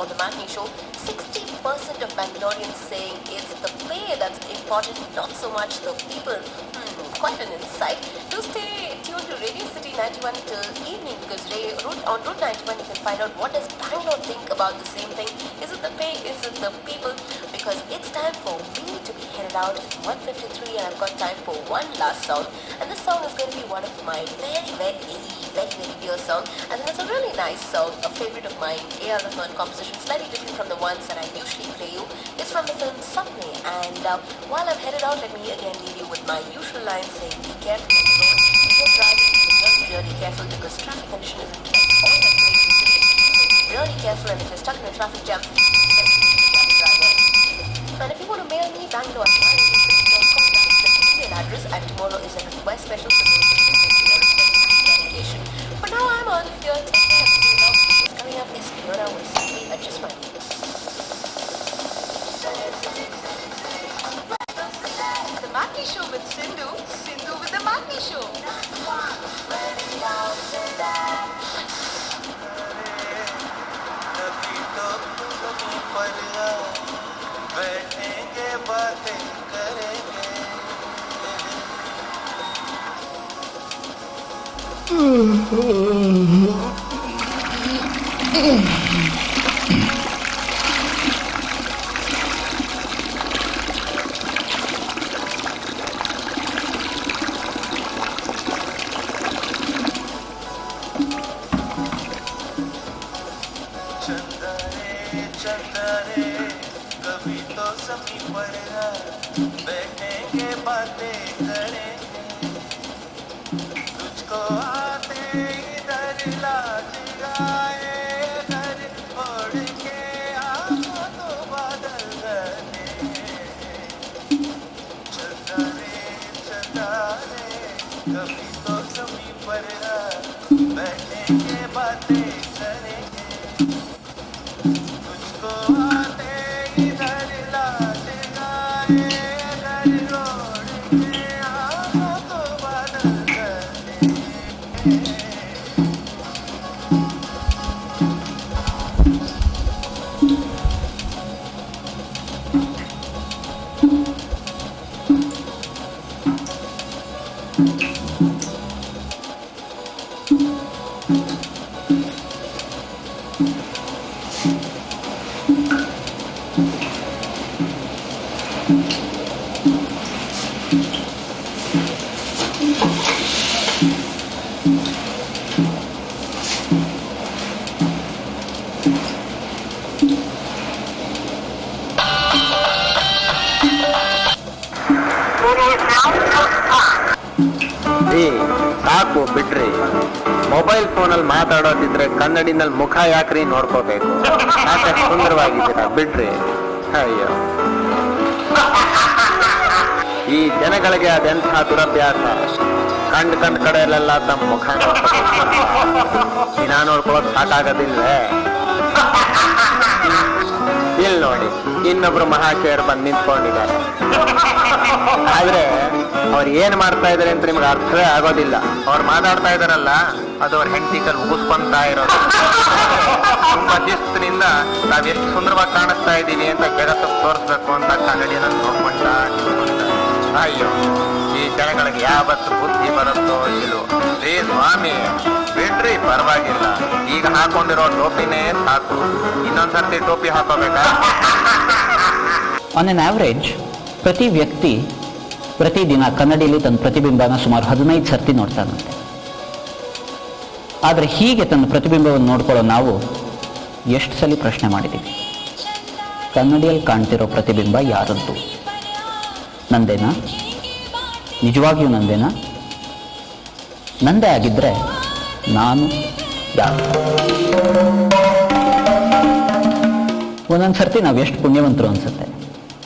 on the Matinee Show. 60% of Bangaloreans saying it's the pay that's important, not so much the people. Quite an insight. Do stay tuned to Radio City 91 till evening, because on Route 91 you can find out what does Bangalore think about the same thing. Is it the pay? Is it the people? Because it's time for me to be headed out. It's 1:53 and I've got time for one last song. And this song is going to be one of my very dear song. And it's a really nice song, a favorite of mine, A.R. Rahman composition, slightly different from the ones that I usually play you. It's from the film Sapne. And while I'm headed out, let me again leave you with my usual line saying, be careful on the road. If you're driving, be really careful, because traffic condition isn't all that great in the city. So be really careful, and if you're stuck in a traffic jam, and if you want to mail me, Bangalore at my.com, that's the email address, and tomorrow is a request special for those who can send your dedication. For now, I'm on here. Take care. What's coming up is Fiona with Simply Adjust My Mix. The Matinee Show with Sindhu with the Matinee Show. बैठेंगे बातें करेंगे चंदरे कभी तो समी पर बैठेंगे बातें करेंगे तुझको आते इधर लाज गाए घर छोड़ के आओ तो बादल गने चंदरे कभी तो समी पर बैठेंगे बातें करेंगे ಸಾಕು ಬಿಡ್ರಿ. ಮೊಬೈಲ್ ಫೋನಲ್ಲಿ ಮಾತಾಡೋದಿದ್ರೆ ಕನ್ನಡಿನಲ್ಲಿ ಮುಖ ಯಾಕ್ರಿ ನೋಡ್ಕೋಬೇಕು? ಸಾಕಷ್ಟು ಸುಂದರವಾಗಿದ್ದೀರಾ, ಬಿಡ್ರಿ. ಅಯ್ಯೋ, ಈ ಜನಗಳಿಗೆ ಅದೆಂಥ ದುರಭ್ಯಾಸ. ಕಂಡ್ ಕಡೆಯಲ್ಲೆಲ್ಲ ತಮ್ಮ ಮುಖ ದಿನ ನೋಡ್ಕೊಳ್ಳೋದು ಸಾಕಾಗೋದಿಲ್ವೇ? ಇಲ್ಲಿ ನೋಡಿ, ಇನ್ನೊಬ್ರು ಮಹಾಶಯರು ಬಂದು ನಿಂತ್ಕೊಂಡಿದ್ದಾರೆ. ಆದ್ರೆ ಅವ್ರು ಏನ್ ಮಾಡ್ತಾ ಇದಾರೆ ಅಂತ ನಿಮ್ಗೆ ಅರ್ಥವೇ ಆಗೋದಿಲ್ಲ. ಅವ್ರು ಮಾತಾಡ್ತಾ ಇದಾರಲ್ಲ, ಅದು ಅವ್ರ ಹೆಂಡತಿಕಲ್ ಮುಗಿಸ್ಕೊಂತಾ ಇರೋದು. ತುಂಬಾ ಶಿಸ್ತಿನಿಂದ ನಾವ್ ಎಷ್ಟು ಸುಂದರವಾಗಿ ಕಾಣಿಸ್ತಾ ಇದ್ದೀವಿ ಅಂತ ಜಗತ್ತಿಗೆ ತೋರಿಸ್ಬೇಕು ಅಂತ ಕನ್ನಡಿಯನ್ನು ನೋಡ್ಕೊಂಡ. ಅಯ್ಯೋ, ಈ ಜನಗಳಿಗೆ ಯಾವತ್ತು ಬುದ್ಧಿ ಬರುತ್ತೋ ಇಲ್ವೋ. ರೇ ಸ್ವಾಮಿ, ಬಿಡ್ರಿ, ಪರವಾಗಿಲ್ಲ. ಈಗ ಹಾಕೊಂಡಿರೋ ಟೋಪಿನೇ ಸಾಕು, ಇನ್ನೊಂದ್ಸರ್ತಿ ಟೋಪಿ ಹಾಕೋಬೇಕಾ? ಆನ್ ಎನ್ ಆವರೇಜ್ ಪ್ರತಿ ವ್ಯಕ್ತಿ ಪ್ರತಿದಿನ ಕನ್ನಡಿಯಲ್ಲಿ ತನ್ನ ಪ್ರತಿಬಿಂಬನ ಸುಮಾರು 15 ಸರ್ತಿ ನೋಡ್ತಾನಂತೆ. ಆದರೆ ಹೀಗೆ ತನ್ನ ಪ್ರತಿಬಿಂಬವನ್ನು ನೋಡ್ಕೊಳ್ಳೋ ನಾವು ಎಷ್ಟು ಸಲ ಪ್ರಶ್ನೆ ಮಾಡಿದ್ದೀವಿ, ಕನ್ನಡಿಯಲ್ಲಿ ಕಾಣ್ತಿರೋ ಪ್ರತಿಬಿಂಬ ಯಾರದ್ದು? ನಂದೇನಾ? ನಿಜವಾಗಿಯೂ ನಂದೇನಾ? ನಂದೇ ಆಗಿದ್ದರೆ ನಾನು ಯಾರು? ಒಂದೊಂದು ಸರ್ತಿ ನಾವು ಎಷ್ಟು ಪುಣ್ಯವಂತರು ಅನಿಸುತ್ತೆ.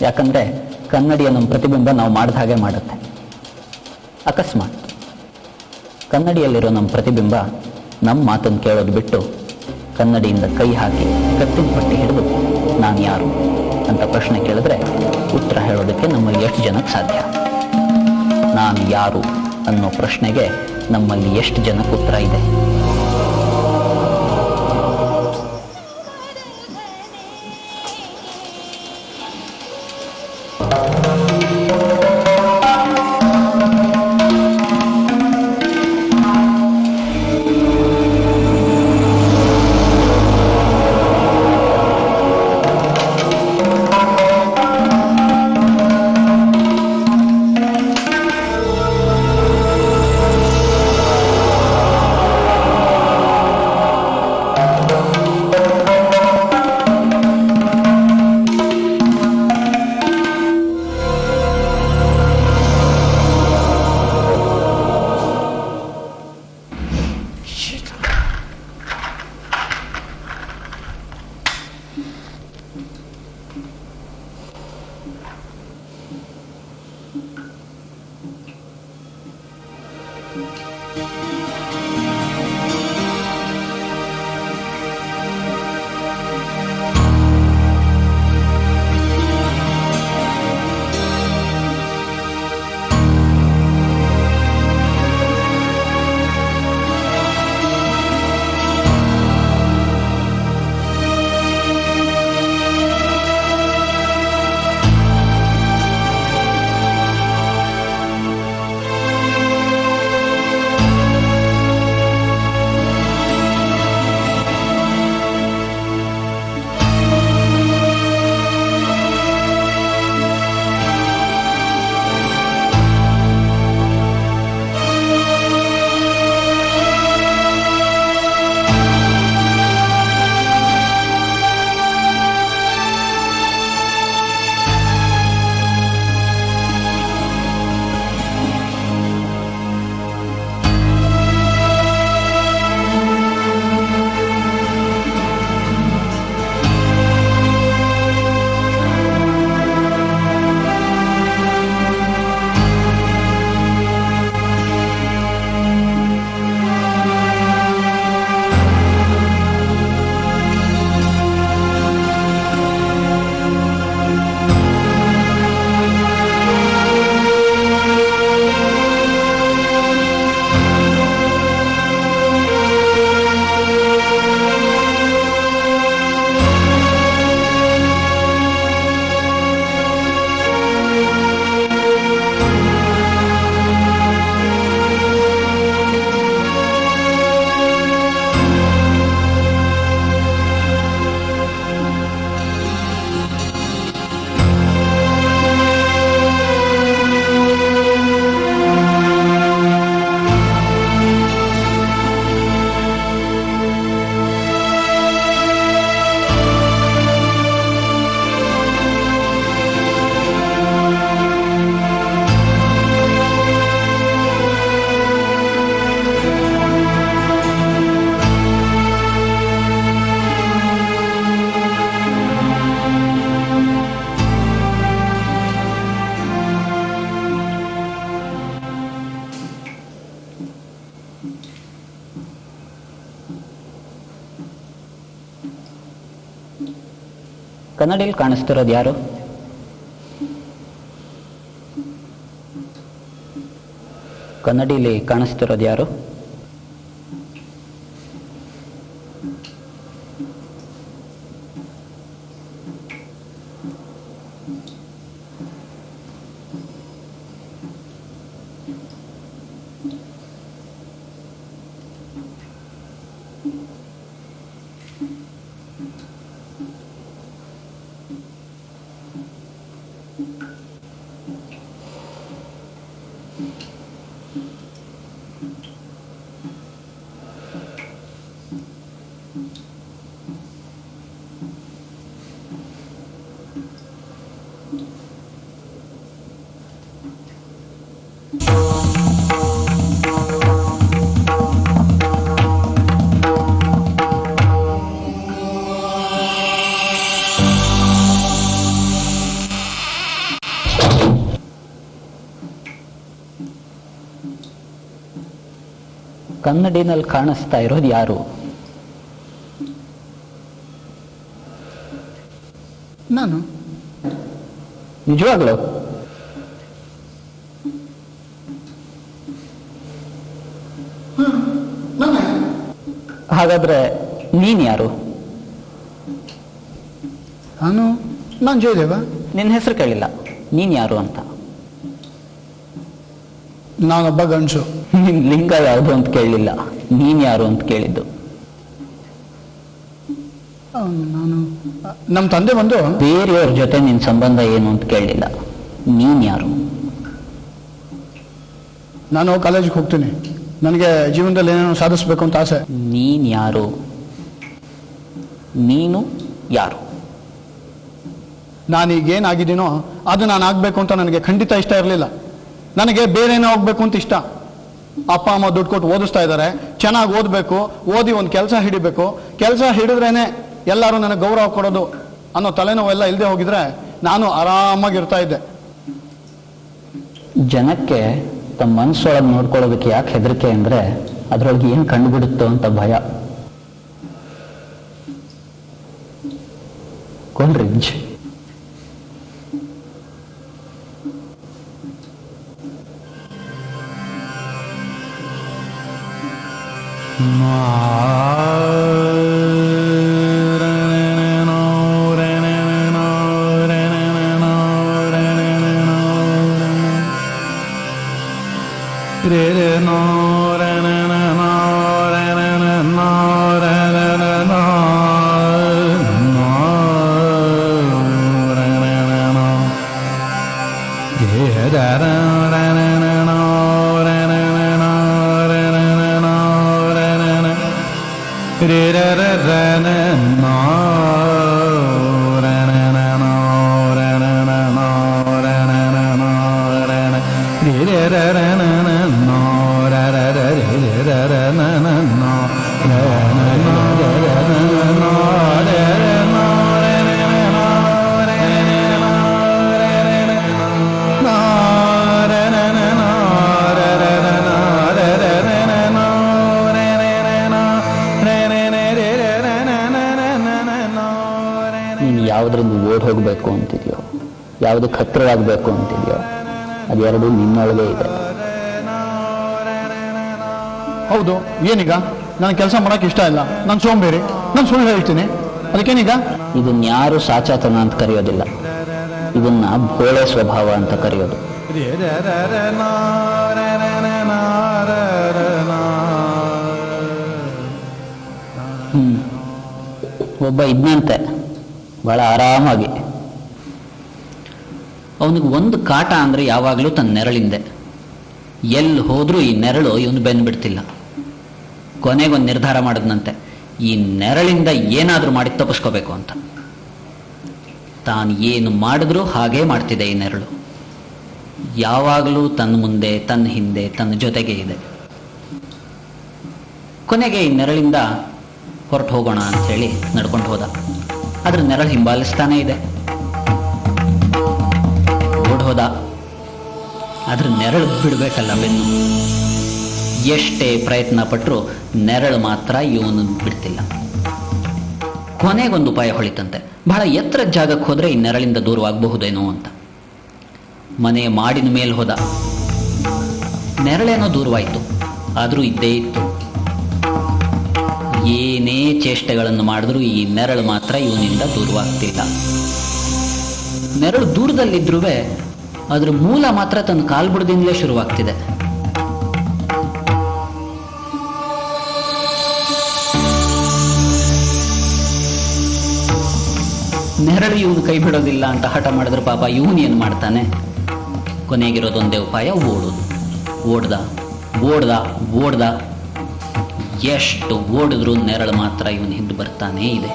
ಯಾಕಂದರೆ ಕನ್ನಡಿಯ ನಮ್ಮ ಪ್ರತಿಬಿಂಬ ನಾವು ಮಾಡಿದ ಹಾಗೆ ಮಾಡುತ್ತೆ. ಅಕಸ್ಮಾತ್ ಕನ್ನಡಿಯಲ್ಲಿರೋ ನಮ್ಮ ಪ್ರತಿಬಿಂಬ ನಮ್ಮ ಮಾತನ್ನು ಕೇಳೋದು ಬಿಟ್ಟು ಕನ್ನಡಿಯಿಂದ ಕೈ ಹಾಕಿ ಕತ್ತಿನ ಪಟ್ಟಿ ಹಿಡಿದು ನಾನು ಯಾರು ಅಂತ ಪ್ರಶ್ನೆ ಕೇಳಿದ್ರೆ ಉತ್ತರ ಹೇಳೋದಕ್ಕೆ ನಮ್ಮಲ್ಲಿ ಎಷ್ಟು ಜನಕ್ಕೆ ಸಾಧ್ಯ? ನಾನು ಯಾರು ಅನ್ನೋ ಪ್ರಶ್ನೆಗೆ ನಮ್ಮಲ್ಲಿ ಎಷ್ಟು ಜನಕ್ಕೆ ಉತ್ತರ ಇದೆ? ಕನ್ನಡಿಯಲ್ಲಿ ಕಾಣಿಸ್ತಿರೋದು ಯಾರು? ಕನ್ನಡಿಲಿ ಕಾಣಿಸ್ತಿರೋದು ಯಾರು? ಕನ್ನಡಿನಲ್ಲಿ ಕಾಣಿಸ್ತಾ ಇರೋದು ಯಾರು? ನಾನು. ನಿಜವಾಗ್ಲು? ಹಾಗಾದ್ರೆ ನೀನ್ ಯಾರು? ನಾನು ಜಯದೇವ. ನಿನ್ನ ಹೆಸರು ಕೇಳಿಲ್ಲ, ನೀನ್ ಯಾರು ಅಂತ. ನಾನೊಬ್ಬ ಗಂಡಸು. ನಿನ್ ಲಿಂಗ ಯಾವುದು ಅಂತ ಕೇಳಲಿಲ್ಲ, ನೀನ್ ಯಾರು ಅಂತ ಕೇಳಿದ್ದು. ನಾನು ನಮ್ಮ ತಂದೆ ಬಂದು ಬೇರೆಯವ್ರ ಜೊತೆ ನಿನ್ ಸಂಬಂಧ ಏನು ಅಂತ ಕೇಳಲಿಲ್ಲ, ನೀನ್ ಯಾರು? ನಾನು ಕಾಲೇಜಿಗೆ ಹೋಗ್ತೀನಿ, ನನಗೆ ಜೀವನದಲ್ಲಿ ಏನೇನೋ ಸಾಧಿಸ್ಬೇಕು ಅಂತ ಆಸೆ. ನೀನ್ ಯಾರು? ನೀನು ಯಾರು? ನಾನೀಗೇನಾಗಿದ್ದೀನೋ ಅದು ನಾನು ಆಗ್ಬೇಕು ಅಂತ ನನಗೆ ಖಂಡಿತ ಇಷ್ಟ ಇರಲಿಲ್ಲ. ನನಗೆ ಬೇರೆನೇ ಹೋಗ್ಬೇಕು ಅಂತ ಇಷ್ಟ. ಅಪ್ಪ ಅಮ್ಮ ದುಡ್ಡು ಕೊಟ್ಟು ಓದಿಸ್ತಾ ಇದ್ದಾರೆ, ಚೆನ್ನಾಗಿ ಓದಬೇಕು, ಓದಿ ಒಂದು ಕೆಲಸ ಹಿಡಿಬೇಕು, ಕೆಲಸ ಹಿಡಿದ್ರೇನೆ ಎಲ್ಲರೂ ನನಗೆ ಗೌರವ ಕೊಡೋದು ಅನ್ನೋ ತಲೆನೋವೆಲ್ಲ ಇಲ್ಲದೆ ಹೋಗಿದ್ರೆ ನಾನು ಆರಾಮಾಗಿರ್ತಾ ಇದ್ದೆ. ಜನಕ್ಕೆ ತಮ್ಮ ಮನಸ್ಸೊಳಗೆ ನೋಡ್ಕೊಳ್ಳೋದಕ್ಕೆ ಯಾಕೆ ಹೆದರಿಕೆ ಅಂದರೆ ಅದರೊಳಗೆ ಏನು ಕಂಡುಬಿಡುತ್ತೋ ಅಂತ ಭಯ. ಕೋಲ್ರಿಡ್ಜ್ ನೀನು ಯಾವುದರಿಂದ ಓಡ್ ಹೋಗಬೇಕು ಅಂತಿದೆಯೋ, ಯಾವುದಕ್ಕೆ ಹತ್ತಿರವಾಗಬೇಕು ಅಂತಿದೆಯೋ, ಅದೆರಡು ನಿನ್ನೊಳಗೆ ಇದೆ. ಹೌದು, ಏನೀಗ? ನನ್ನ ಕೆಲಸ ಮಾಡೋಕೆ ಇಷ್ಟ ಇಲ್ಲ, ನಾನು ಸೋಂಬೇರಿ, ನಾನು ಸುಳ್ಳು ಹೇಳ್ತೀನಿ, ಅದಕ್ಕೇನೀಗ? ಇದನ್ನ ಯಾರು ಸಾಚಾತನ ಅಂತ ಕರೆಯೋದಿಲ್ಲ, ಇದನ್ನ ಭೋಳೆ ಸ್ವಭಾವ ಅಂತ ಕರೆಯೋದು. ಒಬ್ಬ ಇದ್ನಂತೆ ಬಹಳ ಆರಾಮಾಗಿ. ಅವನಿಗೆ ಒಂದು ಕಾಟ ಅಂದ್ರೆ ಯಾವಾಗಲೂ ತನ್ನ ನೆರಳಿಂದೆ. ಎಲ್ಲಿ ಹೋದ್ರೂ ಈ ನೆರಳು ಇವನು ಬೆನ್ನು ಬಿಡ್ತಿಲ್ಲ. ಕೊನೆಗೊಂದು ನಿರ್ಧಾರ ಮಾಡಿದ್ನಂತೆ, ಈ ನೆರಳಿಂದ ಏನಾದರೂ ಮಾಡಿ ತಪ್ಪಿಸ್ಕೋಬೇಕು ಅಂತ. ತಾನು ಏನು ಮಾಡಿದ್ರೂ ಹಾಗೇ ಮಾಡ್ತಿದೆ ಈ ನೆರಳು. ಯಾವಾಗಲೂ ತನ್ನ ಮುಂದೆ, ತನ್ನ ಹಿಂದೆ, ತನ್ನ ಜೊತೆಗೆ ಇದೆ. ಕೊನೆಗೆ ಈ ನೆರಳಿಂದ ಹೊರಟು ಹೋಗೋಣ ಅಂತ ಹೇಳಿ ನಡ್ಕೊಂಡು ಹೋದ. ಆದ್ರೆ ನೆರಳು ಹಿಂಬಾಲಿಸ್ತಾನೇ ಇದೆ. ಓಡ್ ಹೋದ, ಆದ್ರೆ ನೆರಳು ಬಿಡಬೇಕಲ್ಲ ಬೆನ್ನು. ಎಷ್ಟೇ ಪ್ರಯತ್ನ ಪಟ್ಟರು ನೆರಳು ಮಾತ್ರ ಇವನು ಬಿಡ್ತಿಲ್ಲ. ಕೊನೆಗೊಂದು ಉಪಾಯ ಹೊಳಿತಂತೆ. ಬಹಳ ಎತ್ತರದ ಜಾಗಕ್ಕೆ ಹೋದ್ರೆ ಈ ನೆರಳಿಂದ ದೂರವಾಗಬಹುದೇನೋ ಅಂತ ಮನೆಯ ಮಾಡಿನ ಮೇಲೆ ಹೋದ. ನೆರಳೇನೋ ದೂರವಾಯಿತು, ಆದರೂ ಇದ್ದೇ ಇತ್ತು. ಏನೇ ಚೇಷ್ಟೆಗಳನ್ನು ಮಾಡಿದ್ರೂ ಈ ನೆರಳು ಮಾತ್ರ ಇವನಿಂದ ದೂರವಾಗ್ತಿಲ್ಲ. ನೆರಳು ದೂರದಲ್ಲಿದ್ರೂ ಅದ್ರ ಮೂಲ ಮಾತ್ರ ತನ್ನ ಕಾಲ್ಬುಡದಿಂದಲೇ ಶುರುವಾಗ್ತಿದೆ. ನೆರಳು ಇವನು ಕೈ ಬಿಡೋದಿಲ್ಲ ಅಂತ ಹಠ ಮಾಡಿದ್ರೆ ಪಾಪ ಇವನು ಏನು ಮಾಡ್ತಾನೆ? ಕೊನೆಗಿರೋದೊಂದೇ ಉಪಾಯ, ಓಡೋದು. ಓಡ್ದ ಎಷ್ಟು ಓಡಿದ್ರೂ ನೆರಳು ಮಾತ್ರ ಇವನು ಹಿಂದೆ ಬರ್ತಾನೇ ಇದೆ.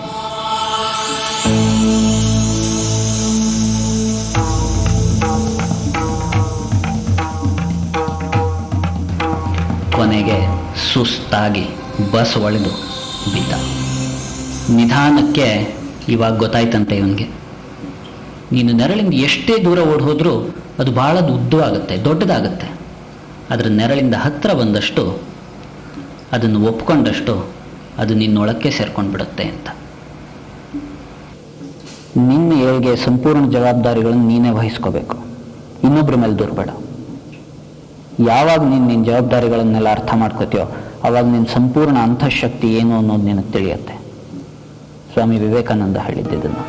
ಕೊನೆಗೆ ಸುಸ್ತಾಗಿ ಬಸ್ ಒಳೆದು ಬಿದ್ದ. ನಿಧಾನಕ್ಕೆ ಇವಾಗ ಗೊತ್ತಾಯ್ತಂತೆ ಇವನಿಗೆ, ನೀನು ನೆರಳಿಂದ ಎಷ್ಟೇ ದೂರ ಓಡಿ ಹೋದ್ರೂ ಅದು ಬಹಳ ಉದ್ದವಾಗುತ್ತೆ, ದೊಡ್ಡದಾಗುತ್ತೆ. ಅದರ ನೆರಳಿಂದ ಹತ್ತಿರ ಬಂದಷ್ಟು, ಅದನ್ನು ಒಪ್ಕೊಂಡಷ್ಟು ಅದು ನಿನ್ನೊಳಕ್ಕೆ ಸೇರ್ಕೊಂಡು ಬಿಡುತ್ತೆ ಅಂತ. ನಿನ್ನ ಏಳಿಗೆ ಸಂಪೂರ್ಣ ಜವಾಬ್ದಾರಿಗಳನ್ನು ನೀನೇ ವಹಿಸ್ಕೋಬೇಕು, ಇನ್ನೊಬ್ಬರ ಮೇಲೆ ದೂರಬೇಡ. ಯಾವಾಗ ನೀನು ನಿನ್ನ ಜವಾಬ್ದಾರಿಗಳನ್ನೆಲ್ಲ ಅರ್ಥ ಮಾಡ್ಕೋತೀಯೋ ಆವಾಗ ನಿನ್ನ ಸಂಪೂರ್ಣ ಅಂತಃಶಕ್ತಿ ಏನು ಅನ್ನೋದು ನಿನಗೆ ತಿಳಿಯುತ್ತೆ. ಸ್ವಾಮಿ ವಿವೇಕಾನಂದ ಹೇಳಿದ್ದನ್ನು.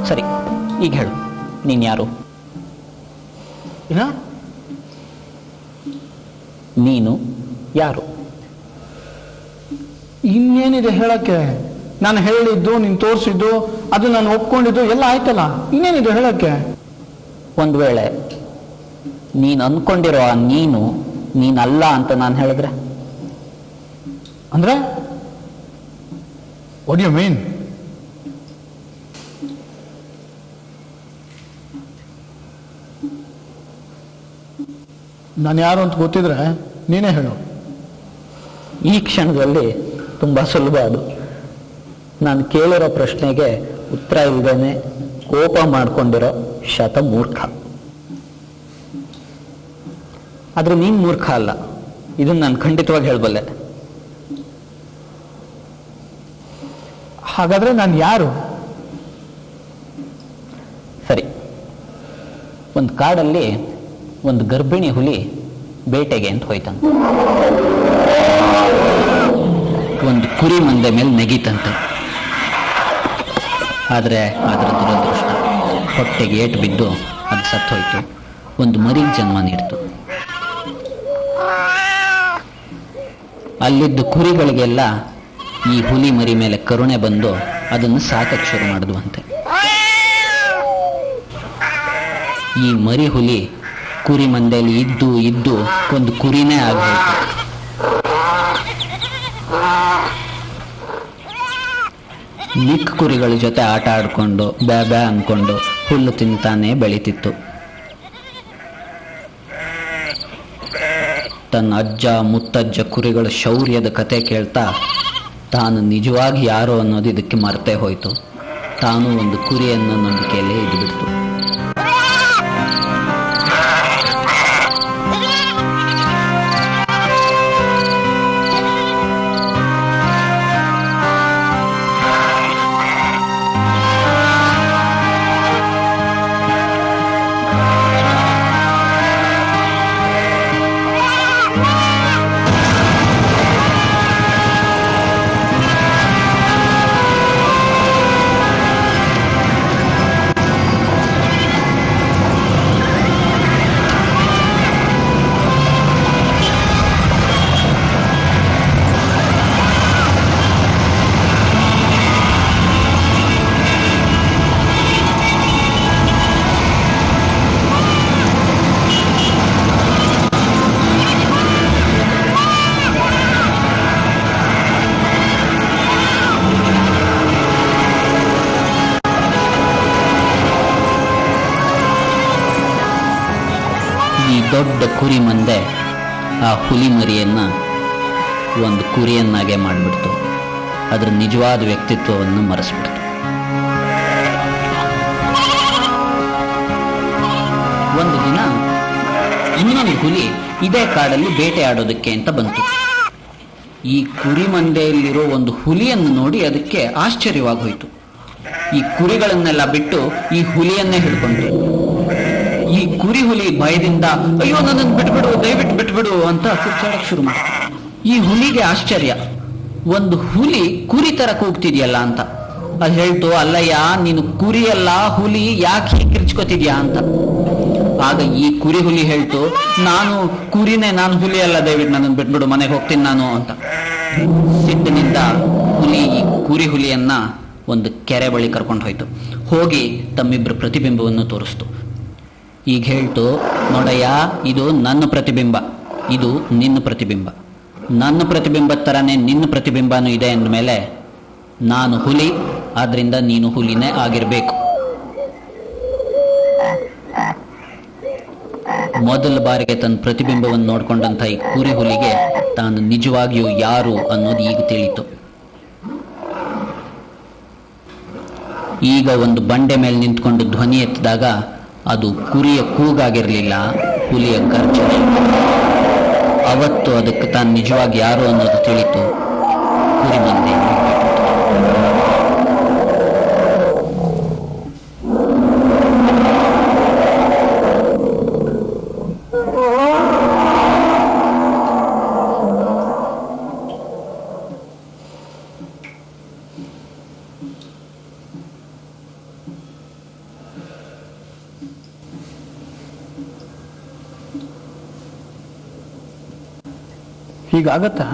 ಸರಿ, ಈಗ ಹೇಳು, ನೀನು ಯಾರು? ನೀನು ಯಾರು? ಇನ್ನೇನಿದೆ ಹೇಳಕ್ಕೆ? ನಾನು ಹೇಳಿದ್ದು, ನೀನು ತೋರಿಸಿದ್ದು, ಅದು ನಾನು ಒಪ್ಕೊಂಡಿದ್ದು ಎಲ್ಲ ಆಯ್ತಲ್ಲ, ಇನ್ನೇನಿದೆ ಹೇಳಕ್ಕೆ? ಒಂದು ವೇಳೆ ನೀನು ಅಂದ್ಕೊಂಡಿರೋ ಆ ನೀನಲ್ಲ ಅಂತ ನಾನು ಹೇಳಿದ್ರೆ? ಅಂದ್ರೆ ವಾಟ್ ಯು ಮೀನ್? ನಾನು ಯಾರು ಅಂತ ಗೊತ್ತಿದ್ರೆ ನೀನೇ ಹೇಳು. ಈ ಕ್ಷಣದಲ್ಲಿ ತುಂಬ ಸುಲಭ ಅದು. ನಾನು ಕೇಳಿರೋ ಪ್ರಶ್ನೆಗೆ ಉತ್ತರ ಇಲ್ಲದೇನೆ ಕೋಪ ಮಾಡ್ಕೊಂಡಿರೋ ಶತಮೂರ್ಖ. ಆದ್ರೆ ನೀನ್ ಮೂರ್ಖ ಅಲ್ಲ, ಇದನ್ನ ನಾನು ಖಂಡಿತವಾಗಿ ಹೇಳಬಲ್ಲೆ. ಹಾಗಾದ್ರೆ ನಾನು ಯಾರು? ಸರಿ, ಒಂದು ಕಾಡಲ್ಲಿ ಒಂದು ಗರ್ಭಿಣಿ ಹುಲಿ ಬೇಟೆಗೆ ಅಂತ ಹೋಯ್ತಂತೆ. ಒಂದು ಕುರಿ ಮಂದೆ ಮೇಲೆ ನೆಗೀತಂತೆ. ಆದರೆ ಅದರ ದುರದೃಷ್ಟ, ಹೊಟ್ಟೆಗೆ ಏಟು ಬಿದ್ದು ಅದು ಸತ್ತೋಯ್ತು. ಒಂದು ಮರಿಗೆ ಜನ್ಮ ನೀಡ್ತು. ಅಲ್ಲಿದ್ದ ಕುರಿಗಳಿಗೆಲ್ಲ ಈ ಹುಲಿ ಮರಿ ಮೇಲೆ ಕರುಣೆ ಬಂದು ಅದನ್ನು ಸಾಕಕ್ಕೆ ಶುರು ಮಾಡಿದ್ವಂತೆ. ಈ ಮರಿ ಹುಲಿ ಕುರಿ ಮಂದೆಯಲ್ಲಿ ಇದ್ದು ಇದ್ದು ಒಂದು ಕುರಿನೇ ಆಗೋಯ್ತು. ಮಿಕ್ಕ ಕುರಿಗಳ ಜೊತೆ ಆಟ ಆಡ್ಕೊಂಡು ಬ್ಯಾ ಬ್ಯಾ ಅನ್ಕೊಂಡು ಹುಲ್ಲು ತಿಂತಾನೆ ಬೆಳೀತಿತ್ತು. ತನ್ನ ಅಜ್ಜ ಮುತ್ತಜ್ಜ ಕುರಿಗಳ ಶೌರ್ಯದ ಕತೆ ಕೇಳ್ತಾ ತಾನು ನಿಜವಾಗಿ ಯಾರು ಅನ್ನೋದು ಇದಕ್ಕೆ ಮರೆತೇ ಹೋಯ್ತು. ತಾನು ಒಂದು ಕುರಿ ಅನ್ನೋ ನಂಬಿಕೆಯಲ್ಲೇ ಇದ್ದುಬಿಡ್ತು. ದೊಡ್ಡ ಕುರಿ ಮಂದೆ ಆ ಹುಲಿ ಮರಿಯನ್ನ ಒಂದು ಕುರಿಯನ್ನಾಗೆ ಮಾಡಿಬಿಡ್ತು. ಅದರ ನಿಜವಾದ ವ್ಯಕ್ತಿತ್ವವನ್ನು ಮರೆಸ್ಬಿಡ್ತು. ಒಂದು ದಿನ ಇನ್ನೊಂದು ಹುಲಿ ಇದೇ ಕಾಡಲ್ಲಿ ಬೇಟೆ ಆಡೋದಕ್ಕೆ ಅಂತ ಬಂತು. ಈ ಕುರಿ ಮಂದೆಯಲ್ಲಿರೋ ಒಂದು ಹುಲಿಯನ್ನು ನೋಡಿ ಅದಕ್ಕೆ ಆಶ್ಚರ್ಯವಾಗೋಯ್ತು. ಈ ಕುರಿಗಳನ್ನೆಲ್ಲ ಬಿಟ್ಟು ಈ ಹುಲಿಯನ್ನೇ ಹಿಡ್ಕೊಂಡು ಈ ಕುರಿ ಹುಲಿ ಭಯದಿಂದ ಅಯ್ಯೋ ನನ್ನನ್ನು ಬಿಟ್ಬಿಡು, ದಯವಿಟ್ಟು ಬಿಟ್ಬಿಡು ಅಂತ ಕಿರ್ಚಾಡಕ್ ಶುರು ಮಾಡ್ತು. ಈ ಹುಲಿಗೆ ಆಶ್ಚರ್ಯ, ಒಂದು ಹುಲಿ ಕುರಿ ತರ ಕೂಗ್ತಿದ್ಯಲ್ಲ ಅಂತ. ಅದು ಹೇಳ್ತು, ಅಲ್ಲಯ್ಯ ನೀನು ಕುರಿ ಅಲ್ಲ ಹುಲಿ, ಯಾಕೆ ಹೀಗೆ ಕಿರ್ಚ್ಕೋತಿದ್ಯಾ ಅಂತ. ಆಗ ಈ ಕುರಿ ಹುಲಿ ಹೇಳ್ತು, ನಾನು ಕುರಿನೇ, ನಾನು ಹುಲಿ ಅಲ್ಲ, ದಯವಿಟ್ಟು ನನ್ನನ್ನು ಬಿಟ್ಬಿಡು, ಮನೆಗೆ ಹೋಗ್ತೀನಿ ನಾನು ಅಂತ. ಸಿಟ್ಟಿನಿಂದ ಹುಲಿ ಈ ಕುರಿ ಹುಲಿಯನ್ನ ಒಂದು ಕೆರೆ ಬಳಿ ಕರ್ಕೊಂಡು ಹೋಯ್ತು. ಹೋಗಿ ತಮ್ಮಿಬ್ಬರ ಪ್ರತಿಬಿಂಬವನ್ನು ತೋರಿಸ್ತು. ಈಗ ಹೇಳ್ತು, ನೋಡಯ್ಯ, ಇದು ನನ್ನ ಪ್ರತಿಬಿಂಬ, ಇದು ನಿನ್ನ ಪ್ರತಿಬಿಂಬ. ನನ್ನ ಪ್ರತಿಬಿಂಬದ ಥರನೇ ನಿನ್ನ ಪ್ರತಿಬಿಂಬನೂ ಇದೆ ಅಂದಮೇಲೆ ನಾನು ಹುಲಿ, ಆದ್ರಿಂದ ನೀನು ಹುಲಿನೇ ಆಗಿರಬೇಕು. ಮೊದಲ ಬಾರಿಗೆ ತನ್ನ ಪ್ರತಿಬಿಂಬವನ್ನು ನೋಡ್ಕೊಂಡಂಥ ಈ ಕುರಿ ಹುಲಿಗೆ ತಾನು ನಿಜವಾಗಿಯೂ ಯಾರು ಅನ್ನೋದು ಈಗ ತಿಳಿಯಿತು. ಈಗ ಒಂದು ಬಂಡೆ ಮೇಲೆ ನಿಂತ್ಕೊಂಡು ಧ್ವನಿ ಎತ್ತಿದಾಗ ಅದು ಕುರಿಯ ಕೂಗಾಗಿರಲಿಲ್ಲ, ಹುಲಿಯ ಗರ್ಜನೆ. ಅವತ್ತು ಅದಕ್ಕೆ ತಾನು ನಿಜವಾಗಿ ಯಾರು ಅನ್ನೋದು ತಿಳಿತು. ಕುರಿ ಮಂದೆ ಹೀಗಾಗತ್ತಾ?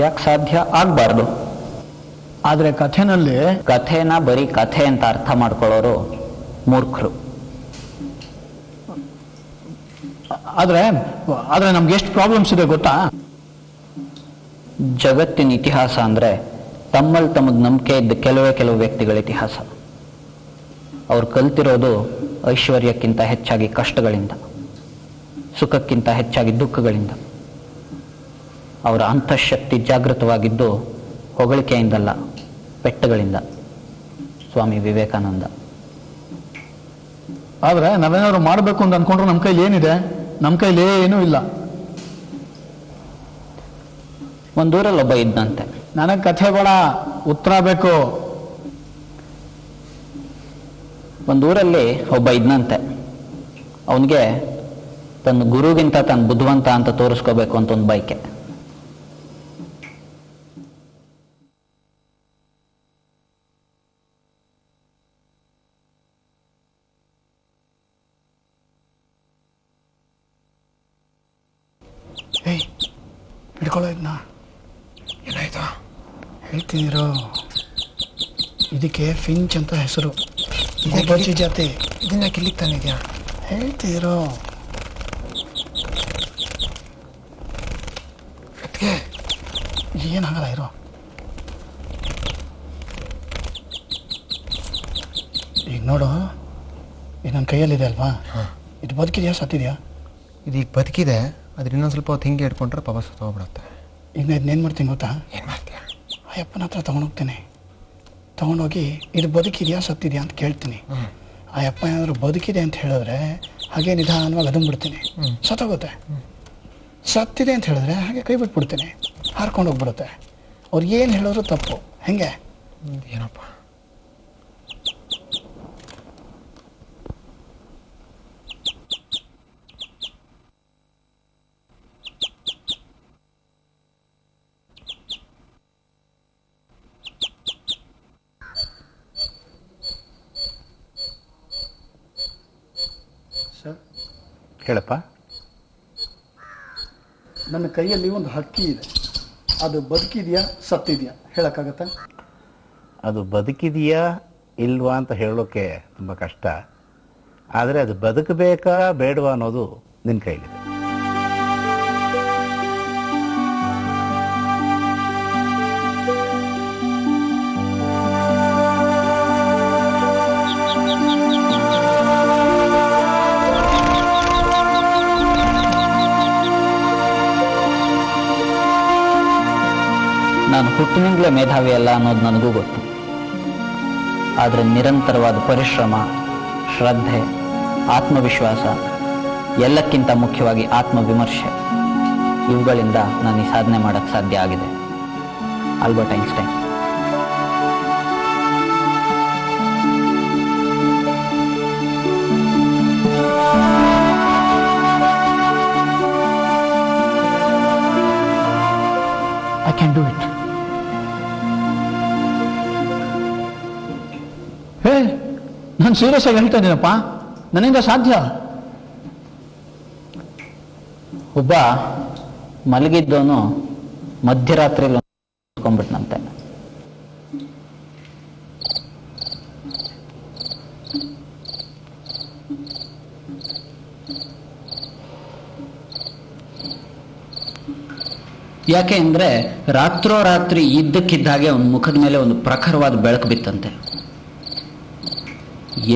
ಯಾಕೆ ಸಾಧ್ಯ ಆಗಬಾರ್ದು? ಆದ್ರೆ ಕಥೆನಲ್ಲಿ ಕಥೆನ ಬರೀ ಕಥೆ ಅಂತ ಅರ್ಥ ಮಾಡ್ಕೊಳ್ಳೋರು ಮೂರ್ಖರು. ಆದ್ರೆ ನಮ್ಗೆ ಎಷ್ಟು ಪ್ರಾಬ್ಲಮ್ಸ್ ಇದೆ ಗೊತ್ತಾ? ಜಗತ್ತಿನ ಇತಿಹಾಸ ಅಂದ್ರೆ ತಮ್ಮಲ್ಲಿ ತಮಗೆ ನಂಬಿಕೆ ಇದ್ದ ಕೆಲವು ವ್ಯಕ್ತಿಗಳ ಇತಿಹಾಸ. ಅವ್ರು ಕಲ್ತಿರೋದು ಐಶ್ವರ್ಯಕ್ಕಿಂತ ಹೆಚ್ಚಾಗಿ ಕಷ್ಟಗಳಿಂದ, ಸುಖಕ್ಕಿಂತ ಹೆಚ್ಚಾಗಿ ದುಃಖಗಳಿಂದ. ಅವರ ಅಂತಃಶಕ್ತಿ ಜಾಗೃತವಾಗಿದ್ದು ಹೊಗಳಿಕೆಯಿಂದಲ್ಲ, ಪೆಟ್ಟುಗಳಿಂದ. ಸ್ವಾಮಿ ವಿವೇಕಾನಂದ. ಆದ್ರೆ ನಾವೇನಾದ್ರು ಮಾಡಬೇಕು ಅಂತ ಅನ್ಕೊಂಡ್ರೆ ನಮ್ಮ ಕೈಲಿ ಏನಿದೆ? ನಮ್ಮ ಕೈಲಿ ಏನೂ ಇಲ್ಲ. ಒಂದೂರಲ್ಲಿ ಒಬ್ಬ ಇದ್ದಂತೆ. ನನಗೆ ಕಥೆ ಬೇಡ, ಉತ್ತರ ಬೇಕು. ಒಂದೂರಲ್ಲಿ ಒಬ್ಬ ಇದ್ನಂತೆ. ಅವನಿಗೆ ತನ್ನ ಗುರುಗಿಂತ ತನ್ನ ಬುದ್ಧಿವಂತ ಅಂತ ತೋರಿಸ್ಕೋಬೇಕು ಅಂತ ಒಂದು ಬಯಕೆ. ಏಯ್, ಹಿಡ್ಕೊಳ್ಳೋ ಇದನ್ನ. ಏನಾಯ್ತಾ? ಹೇಳ್ತೀನಿರೋ, ಇದಕ್ಕೆ ಫಿಂಚ್ ಅಂತ ಹೆಸರು. ಬಚ್ಚಿ ಜಾತಿ. ಇದನ್ನ ಕಿಲ್ಲಿಕ್ ತಾನಿದ್ಯಾ? ಹೇಳ್ತೀರೋ. ಏನಾಗಲ್ಲ ಇರೋ. ಈಗ ನೋಡು, ಇದು ನನ್ನ ಕೈಯಲ್ಲಿದೆ ಅಲ್ವಾ? ಇದು ಬದುಕಿದೆಯಾ ಸತ್ತಿದೆಯಾ? ಇದೀಗ ಬದುಕಿದೆ. ಅದ್ರ ಇನ್ನೊಂದು ಸ್ವಲ್ಪ ಹೊತ್ತು ಹಿಂಗೆ ಇಟ್ಕೊಂಡ್ರೆ ಪಾಪ ಸತ್ತೋಗ್ಬಿಡುತ್ತೆ. ಈಗ ನಾನು ಇದನ್ನೇನು ಮಾಡ್ತೀನಿ ಗೊತ್ತಾ? ಏನು ಮಾಡ್ತೀಯ? ಅಯ್ಯಪ್ಪನ ಹತ್ರ ತೊಗೊಂಡೋಗ್ತೀನಿ. ತೊಗೊಂಡೋಗಿ ಇದು ಬದುಕಿದೆಯಾ ಸತ್ತಿದೆಯಾ ಅಂತ ಕೇಳ್ತೀನಿ. ಅಯ್ಯಪ್ಪ ಏನಾದರೂ ಬದುಕಿದೆ ಅಂತ ಹೇಳಿದ್ರೆ ಹಾಗೆ ನಿಧಾನವಾಗಿ ಅದನ್ಬಿಡ್ತೀನಿ, ಸತ್ತೋಗುತ್ತೆ. ಸತ್ತಿದೆ ಅಂತ ಹೇಳಿದ್ರೆ ಹಾಗೆ ಕೈ ಬಿಟ್ಬಿಡ್ತೀನಿ, ಹಾರ್ಕೊಂಡು ಹೋಗ್ಬಿಡುತ್ತೆ. ಅವ್ರು ಏನು ಹೇಳಿದ್ರು ತಪ್ಪು. ಹೆಂಗೆ? ಏನಪ್ಪ? ಸರ್, ಹೇಳಪ್ಪ. ನನ್ನ ಕೈಯಲ್ಲಿ ಒಂದು ಹಕ್ಕಿ ಇದೆ. ಅದು ಬದುಕಿದೆಯಾ ಸತ್ತಿದೆಯಾ ಹೇಳೋಕ್ಕಾಗತ್ತಾ? ಅದು ಬದುಕಿದೆಯಾ ಇಲ್ವಾ ಅಂತ ಹೇಳೋಕ್ಕೆ ತುಂಬ ಕಷ್ಟ. ಆದರೆ ಅದು ಬದುಕಬೇಕಾ ಬೇಡವಾ ಅನ್ನೋದು ನಿನ್ನ ಕೈಲಿದೆ. ನಾನು ಹುಟ್ಟಿನಿಂದಲೇ ಮೇಧಾವಿ ಅಲ್ಲ ಅನ್ನೋದು ನನಗೂ ಗೊತ್ತು. ಆದರೆ ನಿರಂತರವಾದ ಪರಿಶ್ರಮ, ಶ್ರದ್ಧೆ, ಆತ್ಮವಿಶ್ವಾಸ, ಎಲ್ಲಕ್ಕಿಂತ ಮುಖ್ಯವಾಗಿ ಆತ್ಮವಿಮರ್ಶೆ, ಇವುಗಳಿಂದ ನಾನು ಈ ಸಾಧನೆ ಮಾಡೋಕ್ಕೆ ಸಾಧ್ಯ ಆಗಿದೆ. Albert Einstein. I can do it. Hey, ನಾನು ಸೀರಿಯಸ್ ಆಗಿ ಹೇಳ್ತಾ ಇದ್ದೀನಪ್ಪ, ನನ್ನಿಂದ ಸಾಧ್ಯ. ಒಬ್ಬ ಮಲಗಿದ್ದವನು ಮಧ್ಯರಾತ್ರಿಯಲ್ಲಿ ಕೊಂಡ್ಬಿಟ್ನಂತೆ. ಯಾಕೆ ಅಂದ್ರೆ ರಾತ್ರೋರಾತ್ರಿ ಇದ್ದಕ್ಕಿದ್ದಾಗೆ ಅವನ ಮುಖದ ಮೇಲೆ ಒಂದು ಪ್ರಖರವಾದ ಬೆಳಕು ಬಿತ್ತಂತೆ.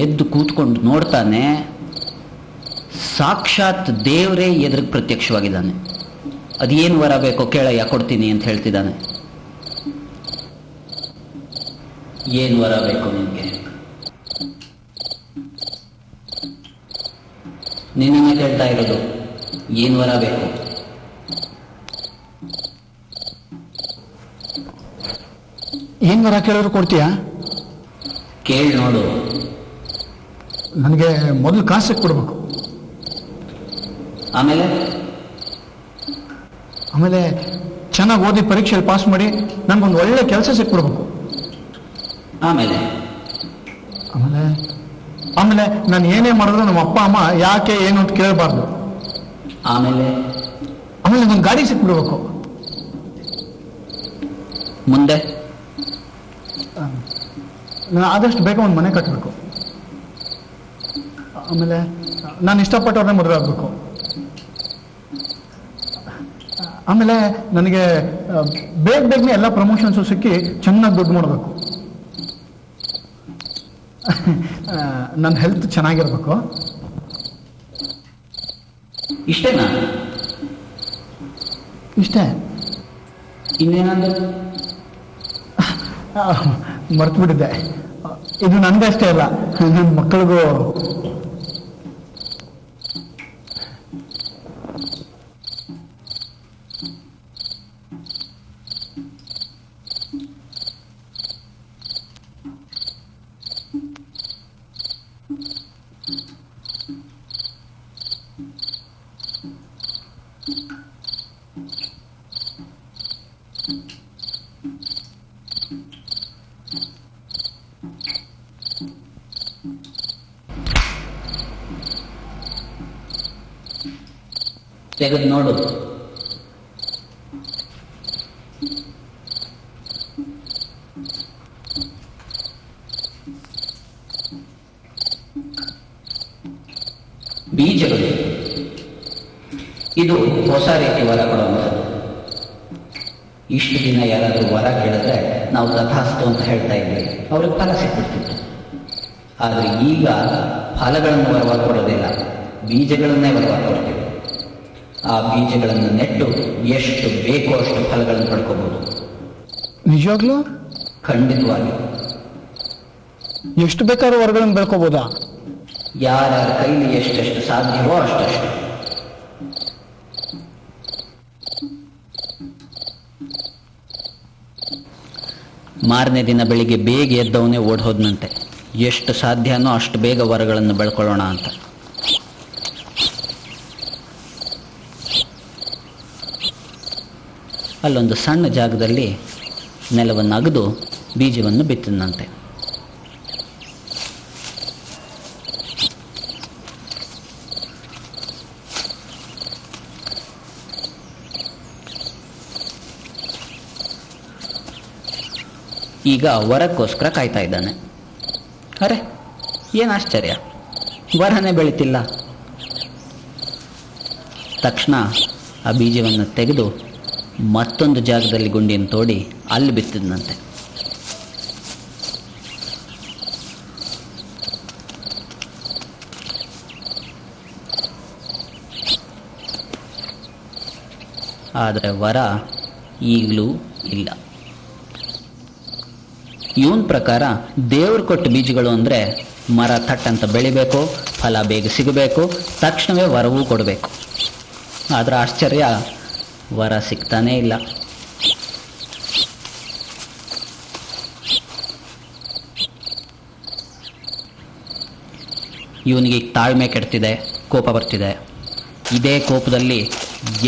ಎದ್ದು ಕೂತ್ಕೊಂಡು ನೋಡ್ತಾನೆ, ಸಾಕ್ಷಾತ್ ದೇವರೇ ಎದುರಿಗೆ ಪ್ರತ್ಯಕ್ಷವಾಗಿದ್ದಾನೆ. ಅದೇನು ವರ ಬೇಕೋ ಕೇಳಯ್ಯ ಕೊಡ್ತೀನಿ ಅಂತ ಹೇಳ್ತಿದ್ದಾನೆ. ಏನು ವರ ಬೇಕು ನಿನಗೆ? ನಿನ್ನೆ ಕೇಳ್ತಾ ಇರೋದು ಏನು ವರ ಬೇಕು? ಏನು ವರ ಕೇಳಿದ್ರು ಕೊಡ್ತೀಯಾ? ಕೇಳಿ ನೋಡು. ನನಗೆ ಮೊದಲು ಕಾಸು ಸಿಕ್ಬಿಡ್ಬೇಕು. ಆಮೇಲೆ ಚೆನ್ನಾಗಿ ಓದಿ ಪರೀಕ್ಷೆಯಲ್ಲಿ ಪಾಸ್ ಮಾಡಿ ನನಗೊಂದು ಒಳ್ಳೆ ಕೆಲಸ ಸಿಕ್ಬಿಡ್ಬೇಕು. ಆಮೇಲೆ ಆಮೇಲೆ ಆಮೇಲೆ ನಾನು ಏನೇ ಮಾಡಿದ್ರು ನಮ್ಮ ಅಪ್ಪ ಅಮ್ಮ ಯಾಕೆ ಏನು ಅಂತ ಕೇಳಬಾರ್ದು. ಆಮೇಲೆ ಒಂದು ಗಾಡಿ ಸಿಕ್ಬಿಡ್ಬೇಕು. ಮುಂದೆ ನಾನು ಆದಷ್ಟು ಬೇಗ ಒಂದು ಮನೆ ಕಟ್ಟಬೇಕು. ಆಮೇಲೆ ನಾನು ಇಷ್ಟಪಟ್ಟವ್ರನ್ನೇ ಮದುವೆ ಆಗಬೇಕು. ಆಮೇಲೆ ನನಗೆ ಬೇಗನೆ ಎಲ್ಲ ಪ್ರಮೋಷನ್ಸು ಸಿಕ್ಕಿ ಚೆನ್ನಾಗಿ ದುಡ್ಡು ಮಾಡಬೇಕು. ನನ್ನ ಹೆಲ್ತ್ ಚೆನ್ನಾಗಿರ್ಬೇಕು. ಇಷ್ಟೇನಾ? ಇಷ್ಟೇ. ಇನ್ನೇನಾದ್ರು? ಮರ್ತು ಬಿಟ್ಟಿದ್ದೆ. ಇದು ನನಗಷ್ಟೇ ಅಲ್ಲ, ನನ್ನ ಮಕ್ಕಳಿಗೂ. ತೆಗೆದು ನೋಡು. ಬೀಜಗಳು ಇದು ಹೊಸ ರೀತಿ ವರ ಕೊಡುವಂಥದ್ದು. ಇಷ್ಟು ದಿನ ಯಾರಾದರೂ ವರ ಕೇಳಿದ್ರೆ ನಾವು ತಥಾಸ್ತು ಅಂತ ಹೇಳ್ತಾ ಇದ್ವಿ, ಅವ್ರಿಗೆ ಫಲ ಸಿಕ್ಬಿಡ್ತಿತ್ತು. ಆದರೆ ಈಗ ಫಲಗಳನ್ನು ವರವಾಗಿ ಕೊಡೋದಿಲ್ಲ, ಬೀಜಗಳನ್ನೇ ವರವಾಗಿ ಕೊಡ್ತೀವಿ. ಆ ಬೀಜಗಳನ್ನು ನೆಟ್ಟು ಎಷ್ಟು ಬೇಕೋ ಅಷ್ಟು ಫಲಗಳನ್ನು ಪಡ್ಕೋಬಹುದು. ನಿಜವಾಗ್ಲೂ? ಖಂಡಿತವಾಗಿ. ಎಷ್ಟು ಬೇಕಾದ್ರೂ ವರಗಳನ್ನು ಬೆಳ್ಕೋಬೋದಾ? ಯಾರ್ಯಾರ ಕೈಲಿ ಎಷ್ಟೆಷ್ಟು ಸಾಧ್ಯವೋ ಅಷ್ಟಷ್ಟು. ಮಾರನೇ ದಿನ ಬೆಳಿಗ್ಗೆ ಬೇಗ ಎದ್ದವನೇ ಓಡ್ ಹೋದ್ನಂತೆ. ಎಷ್ಟು ಸಾಧ್ಯನೋ ಅಷ್ಟು ಬೇಗ ವರಗಳನ್ನು ಬೆಳ್ಕೊಳ್ಳೋಣ ಅಂತ. ಅಲ್ಲೊಂದು ಸಣ್ಣ ಜಾಗದಲ್ಲಿ ನೆಲವನ್ನು ಅಗೆದು ಬೀಜವನ್ನು ಬಿತ್ತಿದಂತೆ. ಈಗ ವರಕ್ಕೋಸ್ಕರ ಕಾಯ್ತಾ ಇದ್ದಾನೆ. ಅರೆ, ಏನು ಆಶ್ಚರ್ಯ, ವರನೇ ಬೆಳೀತಿಲ್ಲ. ತಕ್ಷಣ ಆ ಬೀಜವನ್ನು ತೆಗೆದು ಮತ್ತೊಂದು ಜಾಗದಲ್ಲಿ ಗುಂಡಿಯನ್ನು ತೋಡಿ ಅಲ್ಲಿ ಬಿತ್ತಿದ್ನಂತೆ. ಆದರೆ ವರ ಈಗಲೂ ಇಲ್ಲ. ಇವನ್ ಪ್ರಕಾರ ದೇವ್ರು ಕೊಟ್ಟ ಬೀಜಗಳು ಅಂದರೆ ಮರ ಥಟ್ಟಂತ ಬೆಳಿಬೇಕು, ಫಲ ಬೇಗ ಸಿಗಬೇಕು, ತಕ್ಷಣವೇ ವರವೂ ಕೊಡಬೇಕು. ಆದರೆ ಆಶ್ಚರ್ಯ, ವರ ಸಿಗ್ತಾನೇ ಇಲ್ಲ. ಇವನಿಗೆ ತಾಳ್ಮೆ ಕೆಡ್ತಿದೆ, ಕೋಪ ಬರ್ತಿದೆ. ಇದೇ ಕೋಪದಲ್ಲಿ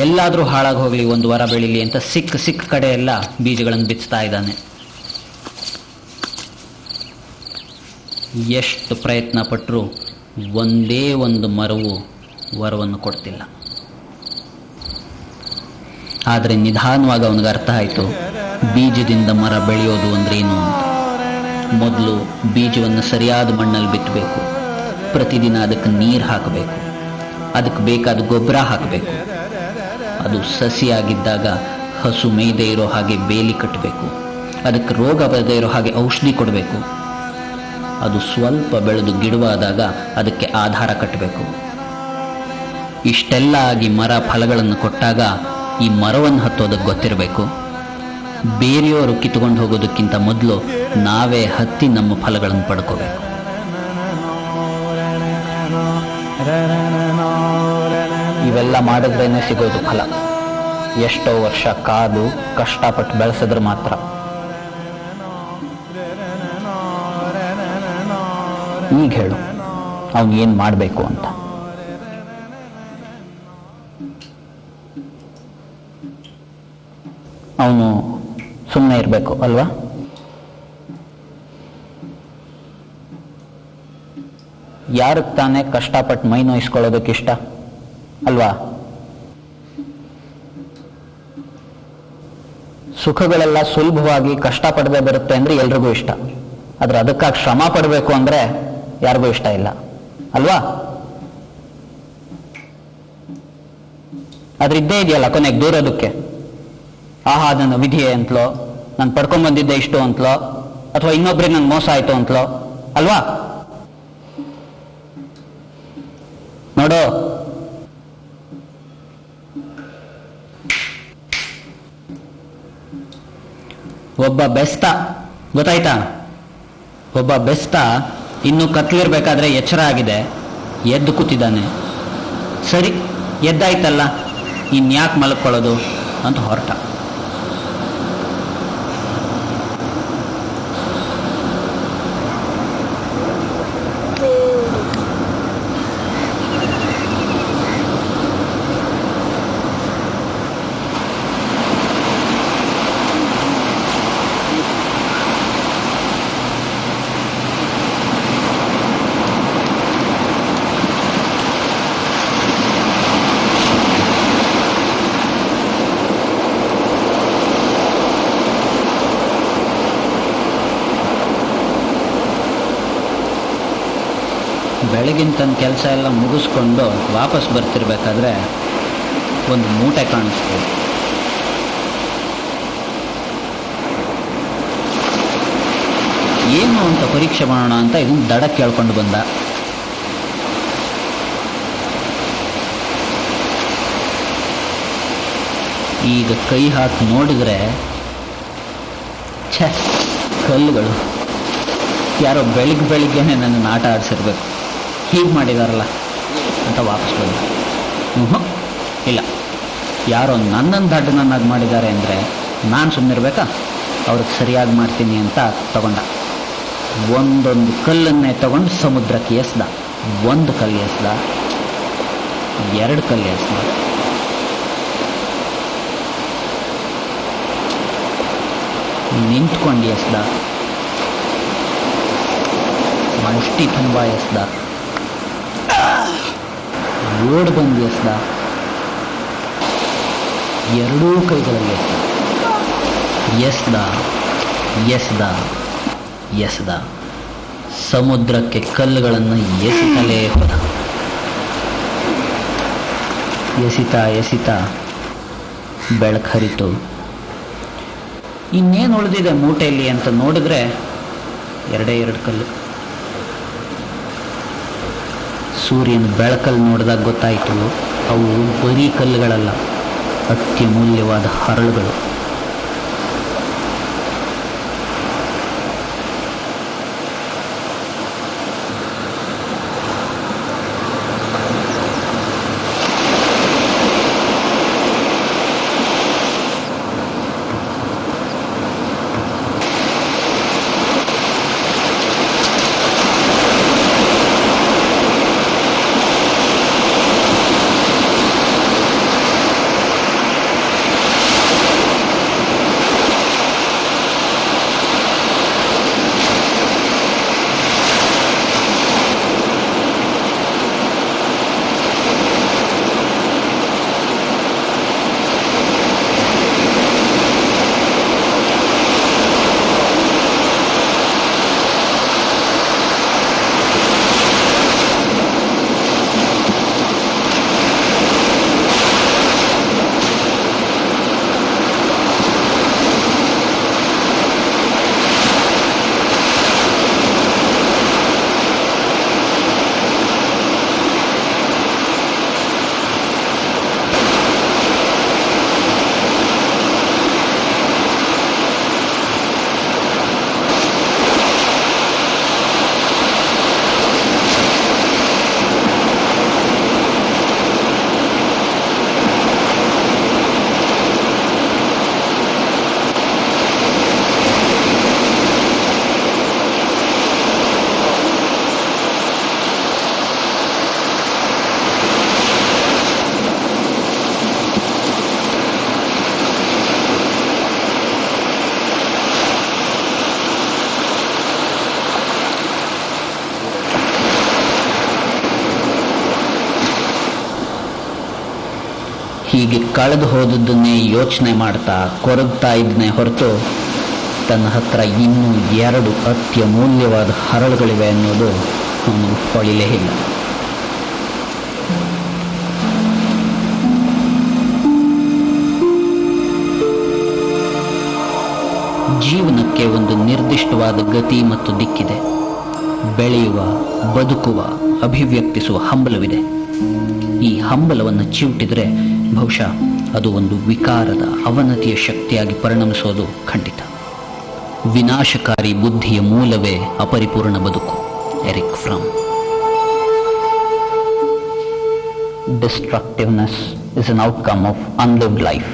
ಎಲ್ಲಾದರೂ ಹಾಳಾಗಿ ಹೋಗಲಿ, ಒಂದು ವರ ಬೆಳೀಲಿ ಅಂತ ಸಿಕ್ಕ ಕಡೆ ಎಲ್ಲ ಬೀಜಗಳನ್ನು ಬಿಚ್ಚುತ್ತಾ ಇದ್ದಾನೆ. ಎಷ್ಟು ಪ್ರಯತ್ನ ಪಟ್ಟರೂ ಒಂದೇ ಒಂದು ಮರವು ವರವನ್ನು ಕೊಡ್ತಿಲ್ಲ. ಆದರೆ ನಿಧಾನವಾಗಿ ಅವನಿಗೆ ಅರ್ಥ ಆಯಿತು, ಬೀಜದಿಂದ ಮರ ಬೆಳೆಯೋದು ಅಂದ್ರೇನು ಅಂತ. ಮೊದಲು ಬೀಜವನ್ನು ಸರಿಯಾದ ಮಣ್ಣಲ್ಲಿ ಬಿತ್ತಬೇಕು, ಪ್ರತಿದಿನ ಅದಕ್ಕೆ ನೀರು ಹಾಕಬೇಕು, ಅದಕ್ಕೆ ಬೇಕಾದ ಗೊಬ್ಬರ ಹಾಕಬೇಕು. ಅದು ಸಸಿಯಾಗಿದ್ದಾಗ ಹಸು ಮೇಯ್ದೇ ಇರೋ ಹಾಗೆ ಬೇಲಿ ಕಟ್ಟಬೇಕು, ಅದಕ್ಕೆ ರೋಗ ಬರದೇ ಇರೋ ಹಾಗೆ ಔಷಧಿ ಕೊಡಬೇಕು. ಅದು ಸ್ವಲ್ಪ ಬೆಳೆದು ಗಿಡವಾದಾಗ ಅದಕ್ಕೆ ಆಧಾರ ಕಟ್ಟಬೇಕು. ಇಷ್ಟೆಲ್ಲ ಆಗಿ ಮರ ಫಲಗಳನ್ನು ಕೊಟ್ಟಾಗ ಈ ಮರವನ್ನು ಹತ್ತೋದಕ್ಕೆ ಗೊತ್ತಿರಬೇಕು. ಬೇರೆಯವರು ಕಿತ್ಕೊಂಡು ಹೋಗೋದಕ್ಕಿಂತ ಮೊದಲು ನಾವೇ ಹತ್ತಿ ನಮ್ಮ ಫಲಗಳನ್ನು ಪಡ್ಕೋಬೇಕು. ಇವೆಲ್ಲ ಮಾಡಿದ್ರೇನೆ ಸಿಗೋದು ಫಲ. ಎಷ್ಟೋ ವರ್ಷ ಕಾದು ಕಷ್ಟಪಟ್ಟು ಬೆಳೆಸಿದ್ರೆ ಮಾತ್ರ. ಈಗ ಹೇಳು, ಅವನು ಏನು ಮಾಡಬೇಕು ಅಂತ. ಅವನು ಸುಮ್ಮನೆ ಇರಬೇಕು ಅಲ್ವಾ? ಯಾರಿಗೆ ತಾನೇ ಕಷ್ಟಪಟ್ಟು ಮೈ ನೋಯಿಸ್ಕೊಳ್ಳೋದಕ್ಕಿಷ್ಟ ಅಲ್ವಾ? ಸುಖಗಳೆಲ್ಲ ಸುಲಭವಾಗಿ ಕಷ್ಟಪಡದೆ ಬರುತ್ತೆ ಅಂದ್ರೆ ಎಲ್ರಿಗೂ ಇಷ್ಟ. ಆದ್ರೆ ಅದಕ್ಕಾಗಿ ಶ್ರಮ ಪಡಬೇಕು ಅಂದ್ರೆ ಯಾರಿಗೂ ಇಷ್ಟ ಇಲ್ಲ ಅಲ್ವಾ? ಆದ್ರೆ ಇದ್ದೇ ಇದೆಯಲ್ಲ ಕೊನೆಗೆ ದೂರೋದಕ್ಕೆ. ಆಹಾ ನನ್ನ ವಿಧಿಯೇ ಅಂತಲೋ, ನಾನು ಪಡ್ಕೊಂಡ್ಬಂದಿದ್ದೆ ಇಷ್ಟು ಅಂತಲೋ, ಅಥವಾ ಇನ್ನೊಬ್ರಿಗೆ ನನ್ ಮೋಸ ಆಯ್ತು ಅಂತಲೋ ಅಲ್ವಾ? ನೋಡು, ಒಬ್ಬ ಬೆಸ್ತ, ಗೊತ್ತಾಯ್ತಾ? ಒಬ್ಬ ಬೆಸ್ತ ಇನ್ನು ಕತ್ಲಿರ್ಬೇಕಾದ್ರೆ ಎಚ್ಚರ ಆಗಿದೆ, ಎದ್ದು ಕೂತಿದ್ದಾನೆ. ಸರಿ, ಎದ್ದಾಯ್ತಲ್ಲ, ಇನ್ಯಾಕೆ ಮಲ್ಕೊಳ್ಳೋದು ಅಂತ ಹೊರಟ. ಬೆಳಗಿನ ತನ್ನ ಕೆಲಸ ಎಲ್ಲ ಮುಗಿಸ್ಕೊಂಡು ವಾಪಸ್ ಬರ್ತಿರ್ಬೇಕಾದ್ರೆ ಒಂದು ಮೂಟೆ ಕಾಣಿಸ್ತು. ಏನು ಅಂತ ಪರೀಕ್ಷೆ ಮಾಡೋಣ ಅಂತ ಇದನ್ನು ದಡ ಕೇಳ್ಕೊಂಡು ಬಂದ. ಈಗ ಕೈ ಹಾಕಿ ನೋಡಿದ್ರೆ ಛೆ, ಕಲ್ಲುಗಳು. ಯಾರೋ ಬೆಳಿಗ್ಗೆನೆ ನನ್ನನ್ನು ಆಟ ಆಡಿಸಿರ್ಬೇಕು, ಹೀಗೆ ಮಾಡಿದಾರಲ್ಲ ಅಂತ ವಾಪಸ್ ಬಂದ. ಇಲ್ಲ, ಯಾರೋ ನನ್ನನ್ನು ದಡ್ಡನನ್ನಾಗಿ ಮಾಡಿದ್ದಾರೆ ಅಂದರೆ ನಾನು ಸುಮ್ಮನಿರ್ಬೇಕಾ? ಅವ್ರಿಗೆ ಸರಿಯಾಗಿ ಮಾಡ್ತೀನಿ ಅಂತ ತಗೊಂಡ. ಒಂದೊಂದು ಕಲ್ಲನ್ನೇ ತಗೊಂಡು ಸಮುದ್ರಕ್ಕೆ ಎಸ್ದ. ಒಂದು ಕಲ್ಲು ಎಸ್ದ, 2 ಕಲ್ಲು ಎಸ್ದ, ನಿಂತ್ಕೊಂಡು ಎಸ್ದ, ಮಷ್ಟಿ ತುಂಬ ಎಸ್ದ, ಓಡ್ ಬಂದು ಎಸ್ದ, 2 ಕೈಗಳಲ್ಲಿ ಎಸ್ದ, ಎಸ್ದ, ಎಸ್ದ. ಸಮುದ್ರಕ್ಕೆ ಕಲ್ಲುಗಳನ್ನು ಎಸಿತಲೇ ಹೋದ. ಎಸಿತಾ ಎಸಿತಾ ಬೆಳಕು ಹರಿತು. ಇನ್ನೇನು ಉಳಿದಿದೆ ಮೂಟೆಯಲ್ಲಿ ಅಂತ ನೋಡಿದ್ರೆ 2 ಕಲ್ಲು. ಸೂರ್ಯನ ಬೆಳಕಲ್ಲಿ ನೋಡಿದಾಗ ಗೊತ್ತಾಯಿತು, ಅವು ಬರೀ ಕಲ್ಲುಗಳಲ್ಲ, ಅತ್ಯಮೂಲ್ಯವಾದ ಹರಳುಗಳು. ಹೀಗೆ ಕಳೆದು ಹೋದದ್ದನ್ನೇ ಯೋಚನೆ ಮಾಡ್ತಾ ಕೊರಗ್ತಾ ಇದ್ದನೇ ಹೊರತು ತನ್ನ ಹತ್ರ ಇನ್ನೂ 2 ಅತ್ಯಮೂಲ್ಯವಾದ ಹರಳುಗಳಿವೆ ಅನ್ನೋದು ಅವನು ಹೊಳಿಲೇ ಇಲ್ಲ. ಜೀವನಕ್ಕೆ ಒಂದು ನಿರ್ದಿಷ್ಟವಾದ ಗತಿ ಮತ್ತು ದಿಕ್ಕಿದೆ. ಬೆಳೆಯುವ, ಬದುಕುವ, ಅಭಿವ್ಯಕ್ತಿಸುವ ಹಂಬಲವಿದೆ. ಈ ಹಂಬಲವನ್ನು ಚಿವುಟಿದರೆ ಬಹುಶಃ ಅದು ಒಂದು ವಿಕಾರದ, ಅವನತಿಯ ಶಕ್ತಿಯಾಗಿ ಪರಿಣಮಿಸೋದು ಖಂಡಿತ. ವಿನಾಶಕಾರಿ ಬುದ್ಧಿಯ ಮೂಲವೇ ಅಪರಿಪೂರ್ಣ ಬದುಕು. Eric from. Destructiveness is an outcome of unlived life.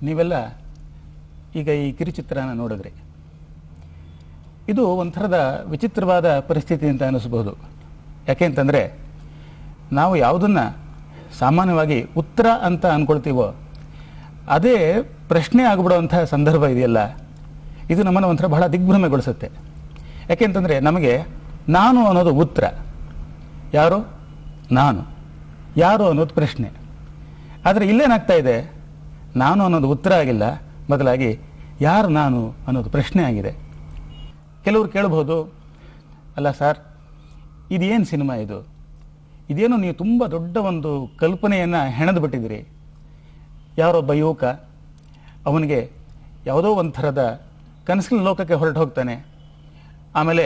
ನೀವೆಲ್ಲ ಈಗ ಈ ಕಿರುಚಿತ್ರನ ನೋಡಿದ್ರಿ. ಇದು ಒಂಥರದ ವಿಚಿತ್ರವಾದ ಪರಿಸ್ಥಿತಿ ಅಂತ ಅನ್ನಿಸ್ಬೋದು. ಯಾಕೆ ಅಂತಂದರೆ, ನಾವು ಯಾವುದನ್ನು ಸಾಮಾನ್ಯವಾಗಿ ಉತ್ತರ ಅಂತ ಅಂದ್ಕೊಳ್ತೀವೋ ಅದೇ ಪ್ರಶ್ನೆ ಆಗಿಬಿಡುವಂಥ ಸಂದರ್ಭ ಇದೆಯಲ್ಲ, ಇದು ನಮ್ಮನ್ನು ಒಂಥರ ಬಹಳ ದಿಗ್ಭ್ರಮೆಗೊಳಿಸುತ್ತೆ. ಯಾಕೆ ಅಂತಂದರೆ, ನಮಗೆ ನಾನು ಅನ್ನೋದು ಉತ್ತರ, ಯಾರು ನಾನು, ಯಾರು ಅನ್ನೋದು ಪ್ರಶ್ನೆ. ಆದರೆ ಇಲ್ಲೇನಾಗ್ತಾ ಇದೆ, ನಾನು ಅನ್ನೋದು ಉತ್ತರ ಆಗಿಲ್ಲ, ಬದಲಾಗಿ ಯಾರು ನಾನು ಅನ್ನೋದು ಪ್ರಶ್ನೆ ಆಗಿದೆ. ಕೆಲವರು ಕೇಳಬಹುದು, ಅಲ್ಲ ಸರ್, ಇದೇನು ಸಿನಿಮಾ ಇದು, ಇದೇನೋ ನೀವು ತುಂಬ ದೊಡ್ಡ ಒಂದು ಕಲ್ಪನೆಯನ್ನು ಹೆಣೆದು ಬಿಟ್ಟಿದ್ದೀರಿ. ಯಾರೊಬ್ಬ ಯುವಕ, ಅವನಿಗೆ ಯಾವುದೋ ಒಂಥರದ ಕನಸಿನ ಲೋಕಕ್ಕೆ ಹೊರಟು ಹೋಗ್ತಾನೆ. ಆಮೇಲೆ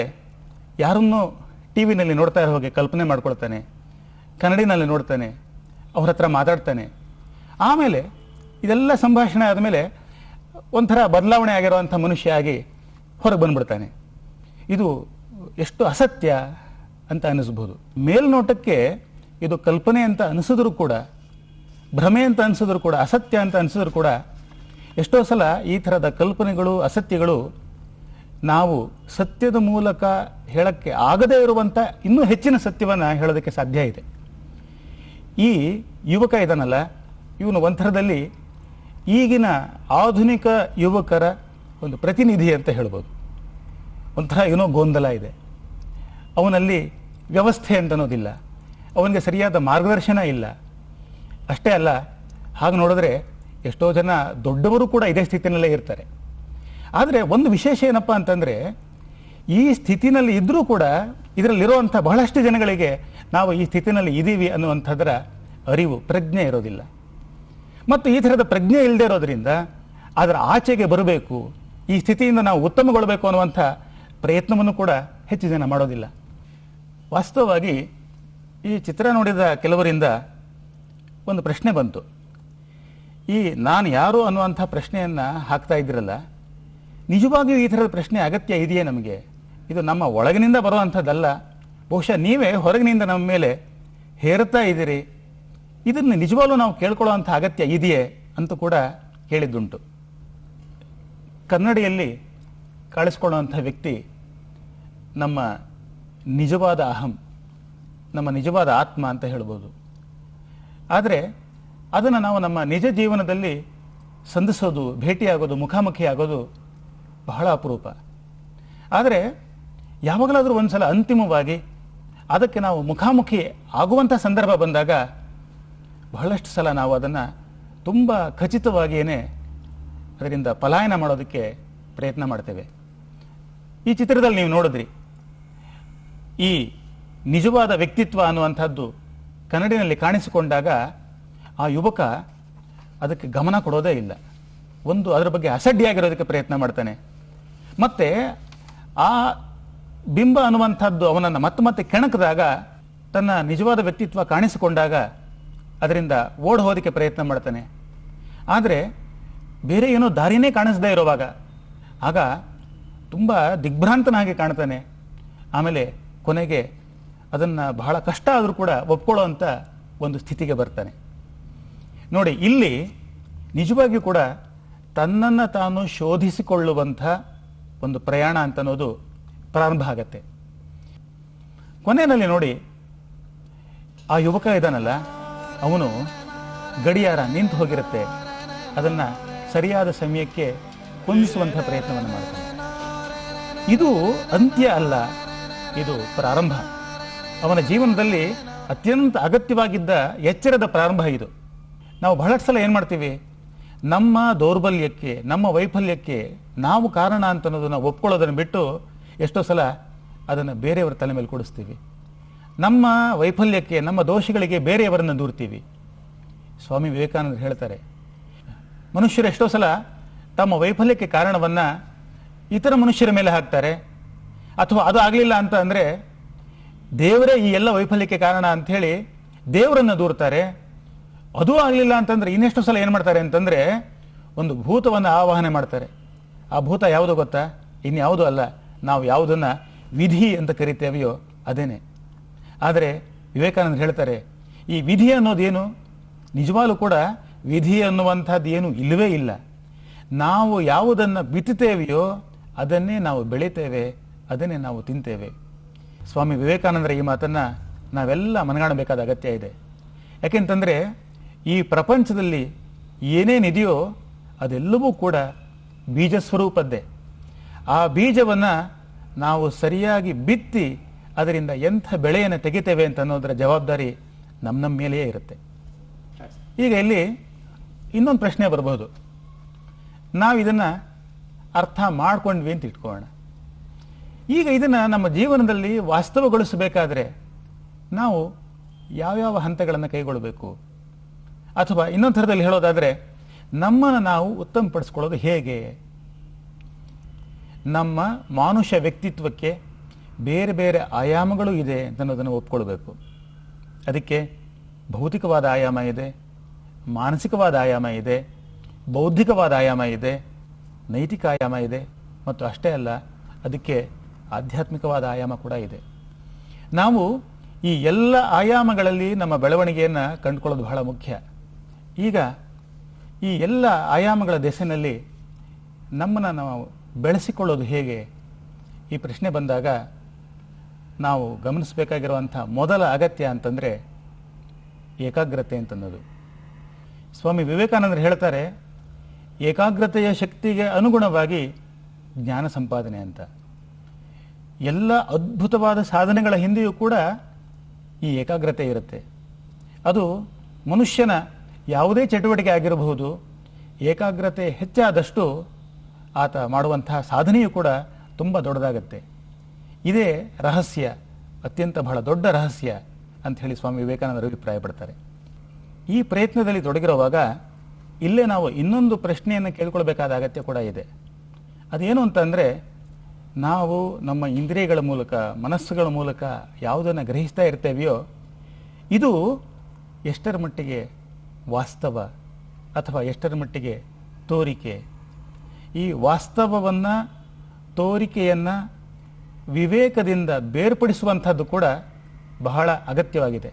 ಯಾರನ್ನೂ ಟಿ ವಿನಲ್ಲಿ ನೋಡ್ತಾ ಇರೋ ಹಾಗೆ ಕಲ್ಪನೆ ಮಾಡ್ಕೊಳ್ತಾನೆ, ಕನ್ನಡಿನಲ್ಲಿ ನೋಡ್ತಾನೆ, ಅವ್ರ ಹತ್ರ ಮಾತಾಡ್ತಾನೆ. ಆಮೇಲೆ ಇದೆಲ್ಲ ಸಂಭಾಷಣೆ ಆದಮೇಲೆ ಒಂಥರ ಬದಲಾವಣೆ ಆಗಿರುವಂಥ ಮನುಷ್ಯ ಆಗಿ ಹೊರಗೆ ಬಂದ್ಬಿಡ್ತಾನೆ. ಇದು ಎಷ್ಟು ಅಸತ್ಯ ಅಂತ ಅನ್ನಿಸ್ಬೋದು. ಮೇಲ್ನೋಟಕ್ಕೆ ಇದು ಕಲ್ಪನೆ ಅಂತ ಅನಿಸಿದ್ರು ಕೂಡ, ಭ್ರಮೆ ಅಂತ ಅನಿಸಿದ್ರು ಕೂಡ, ಅಸತ್ಯ ಅಂತ ಅನಿಸಿದ್ರು ಕೂಡ, ಎಷ್ಟೋ ಸಲ ಈ ಥರದ ಕಲ್ಪನೆಗಳು, ಅಸತ್ಯಗಳು ನಾವು ಸತ್ಯದ ಮೂಲಕ ಹೇಳಕ್ಕೆ ಆಗದೇ ಇರುವಂಥ ಇನ್ನೂ ಹೆಚ್ಚಿನ ಸತ್ಯವನ್ನು ಹೇಳೋದಕ್ಕೆ ಸಾಧ್ಯ ಇದೆ. ಈ ಯುವಕ ಇದನ್ನಲ್ಲ, ಇವನು ಒಂಥರದಲ್ಲಿ ಈಗಿನ ಆಧುನಿಕ ಯುವಕರ ಒಂದು ಪ್ರತಿನಿಧಿ ಅಂತ ಹೇಳ್ಬೋದು. ಒಂಥರ ಏನೋ ಗೊಂದಲ ಇದೆ ಅವನಲ್ಲಿ, ವ್ಯವಸ್ಥೆ ಅಂತ ಅನ್ನೋದಿಲ್ಲ, ಅವನಿಗೆ ಸರಿಯಾದ ಮಾರ್ಗದರ್ಶನ ಇಲ್ಲ. ಅಷ್ಟೇ ಅಲ್ಲ, ಹಾಗೆ ನೋಡಿದ್ರೆ ಎಷ್ಟೋ ಜನ ದೊಡ್ಡವರು ಕೂಡ ಇದೇ ಸ್ಥಿತಿನಲ್ಲೇ ಇರ್ತಾರೆ. ಆದರೆ ಒಂದು ವಿಶೇಷ ಏನಪ್ಪ ಅಂತಂದರೆ, ಈ ಸ್ಥಿತಿನಲ್ಲಿ ಇದ್ದರೂ ಕೂಡ ಇದರಲ್ಲಿರುವಂಥ ಬಹಳಷ್ಟು ಜನಗಳಿಗೆ ನಾವು ಈ ಸ್ಥಿತಿನಲ್ಲಿ ಇದ್ದೀವಿ ಅನ್ನುವಂಥದ್ರ ಅರಿವು, ಪ್ರಜ್ಞೆ ಇರೋದಿಲ್ಲ. ಮತ್ತು ಈ ಥರದ ಪ್ರಜ್ಞೆ ಇಲ್ಲದೆ ಇರೋದ್ರಿಂದ ಅದರ ಆಚೆಗೆ ಬರಬೇಕು, ಈ ಸ್ಥಿತಿಯಿಂದ ನಾವು ಉತ್ತಮಗೊಳ್ಳಬೇಕು ಅನ್ನುವಂಥ ಪ್ರಯತ್ನವನ್ನು ಕೂಡ ಹೆಚ್ಚು ಜನ ಮಾಡೋದಿಲ್ಲ. ವಾಸ್ತವವಾಗಿ ಈ ಚಿತ್ರ ನೋಡಿದ ಕೆಲವರಿಂದ ಒಂದು ಪ್ರಶ್ನೆ ಬಂತು. ಈ ನಾನು ಯಾರು ಅನ್ನುವಂಥ ಪ್ರಶ್ನೆಯನ್ನು ಹಾಕ್ತಾ ಇದ್ದಿರಲ್ಲ, ನಿಜವಾಗಿಯೂ ಈ ಥರದ ಪ್ರಶ್ನೆ ಅಗತ್ಯ ಇದೆಯೇ ನಮಗೆ? ಇದು ನಮ್ಮ ಒಳಗಿನಿಂದ ಬರುವಂಥದ್ದಲ್ಲ, ಬಹುಶಃ ನೀವೇ ಹೊರಗಿನಿಂದ ನಮ್ಮ ಮೇಲೆ ಹೇರುತ್ತಾ ಇದ್ದೀರಿ, ಇದನ್ನು ನಿಜವಾಗ್ಲೂ ನಾವು ಕೇಳ್ಕೊಳ್ಳುವಂಥ ಅಗತ್ಯ ಇದೆಯೇ ಅಂತ ಕೂಡ ಕೇಳಿದ್ದುಂಟು. ಕನ್ನಡಿಯಲ್ಲಿ ಕಾಣಿಸ್ಕೊಳ್ಳುವಂಥ ವ್ಯಕ್ತಿ ನಮ್ಮ ನಿಜವಾದ ಅಹಂ, ನಮ್ಮ ನಿಜವಾದ ಆತ್ಮ ಅಂತ ಹೇಳ್ಬೋದು. ಆದರೆ ಅದನ್ನು ನಾವು ನಮ್ಮ ನಿಜ ಜೀವನದಲ್ಲಿ ಸಂಧಿಸೋದು, ಭೇಟಿಯಾಗೋದು, ಮುಖಾಮುಖಿ ಆಗೋದು ಬಹಳ ಅಪರೂಪ. ಆದರೆ ಯಾವಾಗಲಾದರೂ ಒಂದು ಸಲ ಅಂತಿಮವಾಗಿ ಅದಕ್ಕೆ ನಾವು ಮುಖಾಮುಖಿ ಆಗುವಂಥ ಸಂದರ್ಭ ಬಂದಾಗ ಬಹಳಷ್ಟು ಸಲ ನಾವು ಅದನ್ನು ತುಂಬ ಖಚಿತವಾಗಿಯೇ ಅದರಿಂದ ಪಲಾಯನ ಮಾಡೋದಕ್ಕೆ ಪ್ರಯತ್ನ ಮಾಡ್ತೇವೆ. ಈ ಚಿತ್ರದಲ್ಲಿ ನೀವು ನೋಡಿದ್ರಿ, ಈ ನಿಜವಾದ ವ್ಯಕ್ತಿತ್ವ ಅನ್ನುವಂಥದ್ದು ಕನ್ನಡಿನಲ್ಲಿ ಕಾಣಿಸಿಕೊಂಡಾಗ ಆ ಯುವಕ ಅದಕ್ಕೆ ಗಮನ ಕೊಡೋದೇ ಇಲ್ಲ. ಒಂದು ಅದರ ಬಗ್ಗೆ ಅಸಡ್ಡಿಯಾಗಿರೋದಕ್ಕೆ ಪ್ರಯತ್ನ ಮಾಡ್ತಾನೆ. ಮತ್ತೆ ಆ ಬಿಂಬ ಅನ್ನುವಂಥದ್ದು ಅವನನ್ನು ಮತ್ತೆ ಮತ್ತೆ ಕೆಣಕಿದಾಗ, ತನ್ನ ನಿಜವಾದ ವ್ಯಕ್ತಿತ್ವ ಕಾಣಿಸಿಕೊಂಡಾಗ ಅದರಿಂದ ಓಡ್ ಹೋದಕ್ಕೆ ಪ್ರಯತ್ನ ಮಾಡ್ತಾನೆ. ಆದರೆ ಬೇರೆ ಏನೋ ದಾರಿನೇ ಕಾಣಿಸದೇ ಇರುವಾಗ ಆಗ ತುಂಬ ದಿಗ್ಭ್ರಾಂತನಾಗಿ ಕಾಣ್ತಾನೆ. ಆಮೇಲೆ ಕೊನೆಗೆ ಅದನ್ನು ಬಹಳ ಕಷ್ಟ ಆದರೂ ಕೂಡ ಒಪ್ಕೊಳ್ಳೋವಂಥ ಒಂದು ಸ್ಥಿತಿಗೆ ಬರ್ತಾನೆ. ನೋಡಿ, ಇಲ್ಲಿ ನಿಜವಾಗಿಯೂ ಕೂಡ ತನ್ನನ್ನು ತಾನು ಶೋಧಿಸಿಕೊಳ್ಳುವಂಥ ಒಂದು ಪ್ರಯಾಣ ಅಂತನ್ನೋದು ಪ್ರಾರಂಭ ಆಗತ್ತೆ. ಕೊನೆಯಲ್ಲಿ ನೋಡಿ, ಆ ಯುವಕ ಇದ್ದಾನಲ್ಲ, ಅವನು ಗಡಿಯಾರ ನಿಂತು ಹೋಗಿರುತ್ತೆ, ಅದನ್ನು ಸರಿಯಾದ ಸಮಯಕ್ಕೆ ಹೊಂದಿಸುವಂಥ ಪ್ರಯತ್ನವನ್ನು ಮಾಡ್ತಾನೆ. ಇದು ಅಂತ್ಯ ಅಲ್ಲ, ಇದು ಪ್ರಾರಂಭ. ಅವನ ಜೀವನದಲ್ಲಿ ಅತ್ಯಂತ ಅಗತ್ಯವಾಗಿದ್ದ ಎಚ್ಚರದ ಪ್ರಾರಂಭ ಇದು. ನಾವು ಬಹಳಷ್ಟು ಸಲ ಏನು ಮಾಡ್ತೀವಿ, ನಮ್ಮ ದೌರ್ಬಲ್ಯಕ್ಕೆ, ನಮ್ಮ ವೈಫಲ್ಯಕ್ಕೆ ನಾವು ಕಾರಣ ಅಂತ ಅನ್ನೋದನ್ನು ಒಪ್ಕೊಳ್ಳೋದನ್ನು ಬಿಟ್ಟು ಎಷ್ಟೋ ಸಲ ಅದನ್ನು ಬೇರೆಯವರ ತಲೆ ಮೇಲೆ ಕೊಡಿಸ್ತೀವಿ. ನಮ್ಮ ವೈಫಲ್ಯಕ್ಕೆ, ನಮ್ಮ ದೋಷಗಳಿಗೆ ಬೇರೆಯವರನ್ನು ದೂರ್ತೀವಿ. ಸ್ವಾಮಿ ವಿವೇಕಾನಂದರು ಹೇಳ್ತಾರೆ, ಮನುಷ್ಯರು ಎಷ್ಟೋ ಸಲ ತಮ್ಮ ವೈಫಲ್ಯಕ್ಕೆ ಕಾರಣವನ್ನು ಇತರ ಮನುಷ್ಯರ ಮೇಲೆ ಹಾಕ್ತಾರೆ. ಅಥವಾ ಅದು ಆಗಲಿಲ್ಲ ಅಂತ ಅಂದರೆ ದೇವರೇ ಈ ಎಲ್ಲ ವೈಫಲ್ಯಕ್ಕೆ ಕಾರಣ ಅಂಥೇಳಿ ದೇವರನ್ನು ದೂರ್ತಾರೆ. ಅದೂ ಆಗಲಿಲ್ಲ ಅಂತಂದರೆ ಇನ್ನೆಷ್ಟು ಸಲ ಏನು ಮಾಡ್ತಾರೆ ಅಂತಂದರೆ ಒಂದು ಭೂತವನ್ನು ಆವಾಹನೆ ಮಾಡ್ತಾರೆ. ಆ ಭೂತ ಯಾವುದು ಗೊತ್ತಾ? ಇನ್ಯಾವುದೂ ಅಲ್ಲ, ನಾವು ಯಾವುದನ್ನು ವಿಧಿ ಅಂತ ಕರಿತೇವೆಯೋ ಅದೇನೆ. ಆದರೆ ವಿವೇಕಾನಂದರು ಹೇಳ್ತಾರೆ, ಈ ವಿಧಿ ಅನ್ನೋದೇನು? ನಿಜವಾಗ್ಲೂ ಕೂಡ ವಿಧಿ ಅನ್ನುವಂಥದ್ದು ಏನು ಇಲ್ಲವೇ ಇಲ್ಲ. ನಾವು ಯಾವುದನ್ನು ಬಿತ್ತುತ್ತೇವೆಯೋ ಅದನ್ನೇ ನಾವು ಬೆಳಿತೇವೆ, ಅದನ್ನೇ ನಾವು ತಿಂತೇವೆ. ಸ್ವಾಮಿ ವಿವೇಕಾನಂದರ ಈ ಮಾತನ್ನು ನಾವೆಲ್ಲ ಮನಗಾಣಬೇಕಾದ ಅಗತ್ಯ ಇದೆ. ಯಾಕೆಂತಂದರೆ ಈ ಪ್ರಪಂಚದಲ್ಲಿ ಏನೇನಿದೆಯೋ ಅದೆಲ್ಲವೂ ಕೂಡ ಬೀಜ ಸ್ವರೂಪದ್ದೇ. ಆ ಬೀಜವನ್ನು ನಾವು ಸರಿಯಾಗಿ ಬಿತ್ತಿ ಅದರಿಂದ ಎಂಥ ಬೆಳೆಯನ್ನು ತೆಗಿತೇವೆ ಅಂತ ಅನ್ನೋದರ ಜವಾಬ್ದಾರಿ ನಮ್ಮ ಮೇಲೆಯೇ ಇರುತ್ತೆ. ಈಗ ಇಲ್ಲಿ ಇನ್ನೊಂದು ಪ್ರಶ್ನೆ ಬರಬಹುದು, ನಾವು ಇದನ್ನು ಅರ್ಥ ಮಾಡ್ಕೊಂಡ್ವಿ ಅಂತ ಇಟ್ಕೊಳ್ಳೋಣ. ಈಗ ಇದನ್ನು ನಮ್ಮ ಜೀವನದಲ್ಲಿ ವಾಸ್ತವಗೊಳಿಸಬೇಕಾದ್ರೆ ನಾವು ಯಾವ್ಯಾವ ಹಂತಗಳನ್ನು ಕೈಗೊಳ್ಳಬೇಕು? ಅಥವಾ ಇನ್ನೊಂದು ಥರದಲ್ಲಿ ಹೇಳೋದಾದರೆ, ನಮ್ಮನ್ನು ನಾವು ಉತ್ತಮಪಡಿಸ್ಕೊಳ್ಳೋದು ಹೇಗೆ? ನಮ್ಮ ಮಾನುಷ ವ್ಯಕ್ತಿತ್ವಕ್ಕೆ ಬೇರೆ ಬೇರೆ ಆಯಾಮಗಳು ಇದೆ ಅಂತ ಅನ್ನೋದನ್ನು ಒಪ್ಕೊಳ್ಬೇಕು. ಅದಕ್ಕೆ ಭೌತಿಕವಾದ ಆಯಾಮ ಇದೆ, ಮಾನಸಿಕವಾದ ಆಯಾಮ ಇದೆ, ಬೌದ್ಧಿಕವಾದ ಆಯಾಮ ಇದೆ, ನೈತಿಕ ಆಯಾಮ ಇದೆ, ಮತ್ತು ಅಷ್ಟೇ ಅಲ್ಲ, ಅದಕ್ಕೆ ಆಧ್ಯಾತ್ಮಿಕವಾದ ಆಯಾಮ ಕೂಡ ಇದೆ. ನಾವು ಈ ಎಲ್ಲ ಆಯಾಮಗಳಲ್ಲಿ ನಮ್ಮ ಬೆಳವಣಿಗೆಯನ್ನು ಕಂಡುಕೊಳ್ಳೋದು ಬಹಳ ಮುಖ್ಯ. ಈಗ ಈ ಎಲ್ಲ ಆಯಾಮಗಳ ದೆಸೆಯಲ್ಲಿ ನಮ್ಮನ್ನು ನಾವು ಬೆಳೆಸಿಕೊಳ್ಳೋದು ಹೇಗೆ? ಈ ಪ್ರಶ್ನೆ ಬಂದಾಗ ನಾವು ಗಮನಿಸಬೇಕಾಗಿರುವಂಥ ಮೊದಲ ಅಗತ್ಯ ಅಂತಂದರೆ ಏಕಾಗ್ರತೆ ಅಂತನ್ನೋದು. ಸ್ವಾಮಿ ವಿವೇಕಾನಂದರು ಹೇಳ್ತಾರೆ, ಏಕಾಗ್ರತೆಯ ಶಕ್ತಿಗೆ ಅನುಗುಣವಾಗಿ ಜ್ಞಾನ ಸಂಪಾದನೆ ಅಂತ. ಎಲ್ಲ ಅದ್ಭುತವಾದ ಸಾಧನೆಗಳ ಹಿಂದೆಯೂ ಕೂಡ ಈ ಏಕಾಗ್ರತೆ ಇರುತ್ತೆ. ಅದು ಮನುಷ್ಯನ ಯಾವುದೇ ಚಟುವಟಿಕೆ ಆಗಿರಬಹುದು, ಏಕಾಗ್ರತೆ ಹೆಚ್ಚಾದಷ್ಟು ಆತ ಮಾಡುವಂತಹ ಸಾಧನೆಯೂ ಕೂಡ ತುಂಬ ದೊಡ್ಡದಾಗತ್ತೆ. ಇದೇ ರಹಸ್ಯ ಅತ್ಯಂತ ಬಹಳ ದೊಡ್ಡ ರಹಸ್ಯ ಅಂತ ಹೇಳಿ ಸ್ವಾಮಿ ವಿವೇಕಾನಂದರು ಅಭಿಪ್ರಾಯಪಡ್ತಾರೆ. ಈ ಪ್ರಯತ್ನದಲ್ಲಿ ತೊಡಗಿರುವಾಗ ಇಲ್ಲೇ ನಾವು ಇನ್ನೊಂದು ಪ್ರಶ್ನೆಯನ್ನು ಕೇಳ್ಕೊಳ್ಬೇಕಾದ ಅಗತ್ಯ ಕೂಡ ಇದೆ. ಅದೇನು ಅಂತಂದರೆ, ನಾವು ನಮ್ಮ ಇಂದ್ರಿಯಗಳ ಮೂಲಕ, ಮನಸ್ಸುಗಳ ಮೂಲಕ ಯಾವುದನ್ನು ಗ್ರಹಿಸ್ತಾ ಇರ್ತೇವೆಯೋ ಇದು ಎಷ್ಟರ ಮಟ್ಟಿಗೆ ವಾಸ್ತವ ಅಥವಾ ಎಷ್ಟರ ಮಟ್ಟಿಗೆ ತೋರಿಕೆ. ಈ ವಾಸ್ತವವನ್ನು, ತೋರಿಕೆಯನ್ನು ವಿವೇಕದಿಂದ ಬೇರ್ಪಡಿಸುವಂಥದ್ದು ಕೂಡ ಬಹಳ ಅಗತ್ಯವಾಗಿದೆ.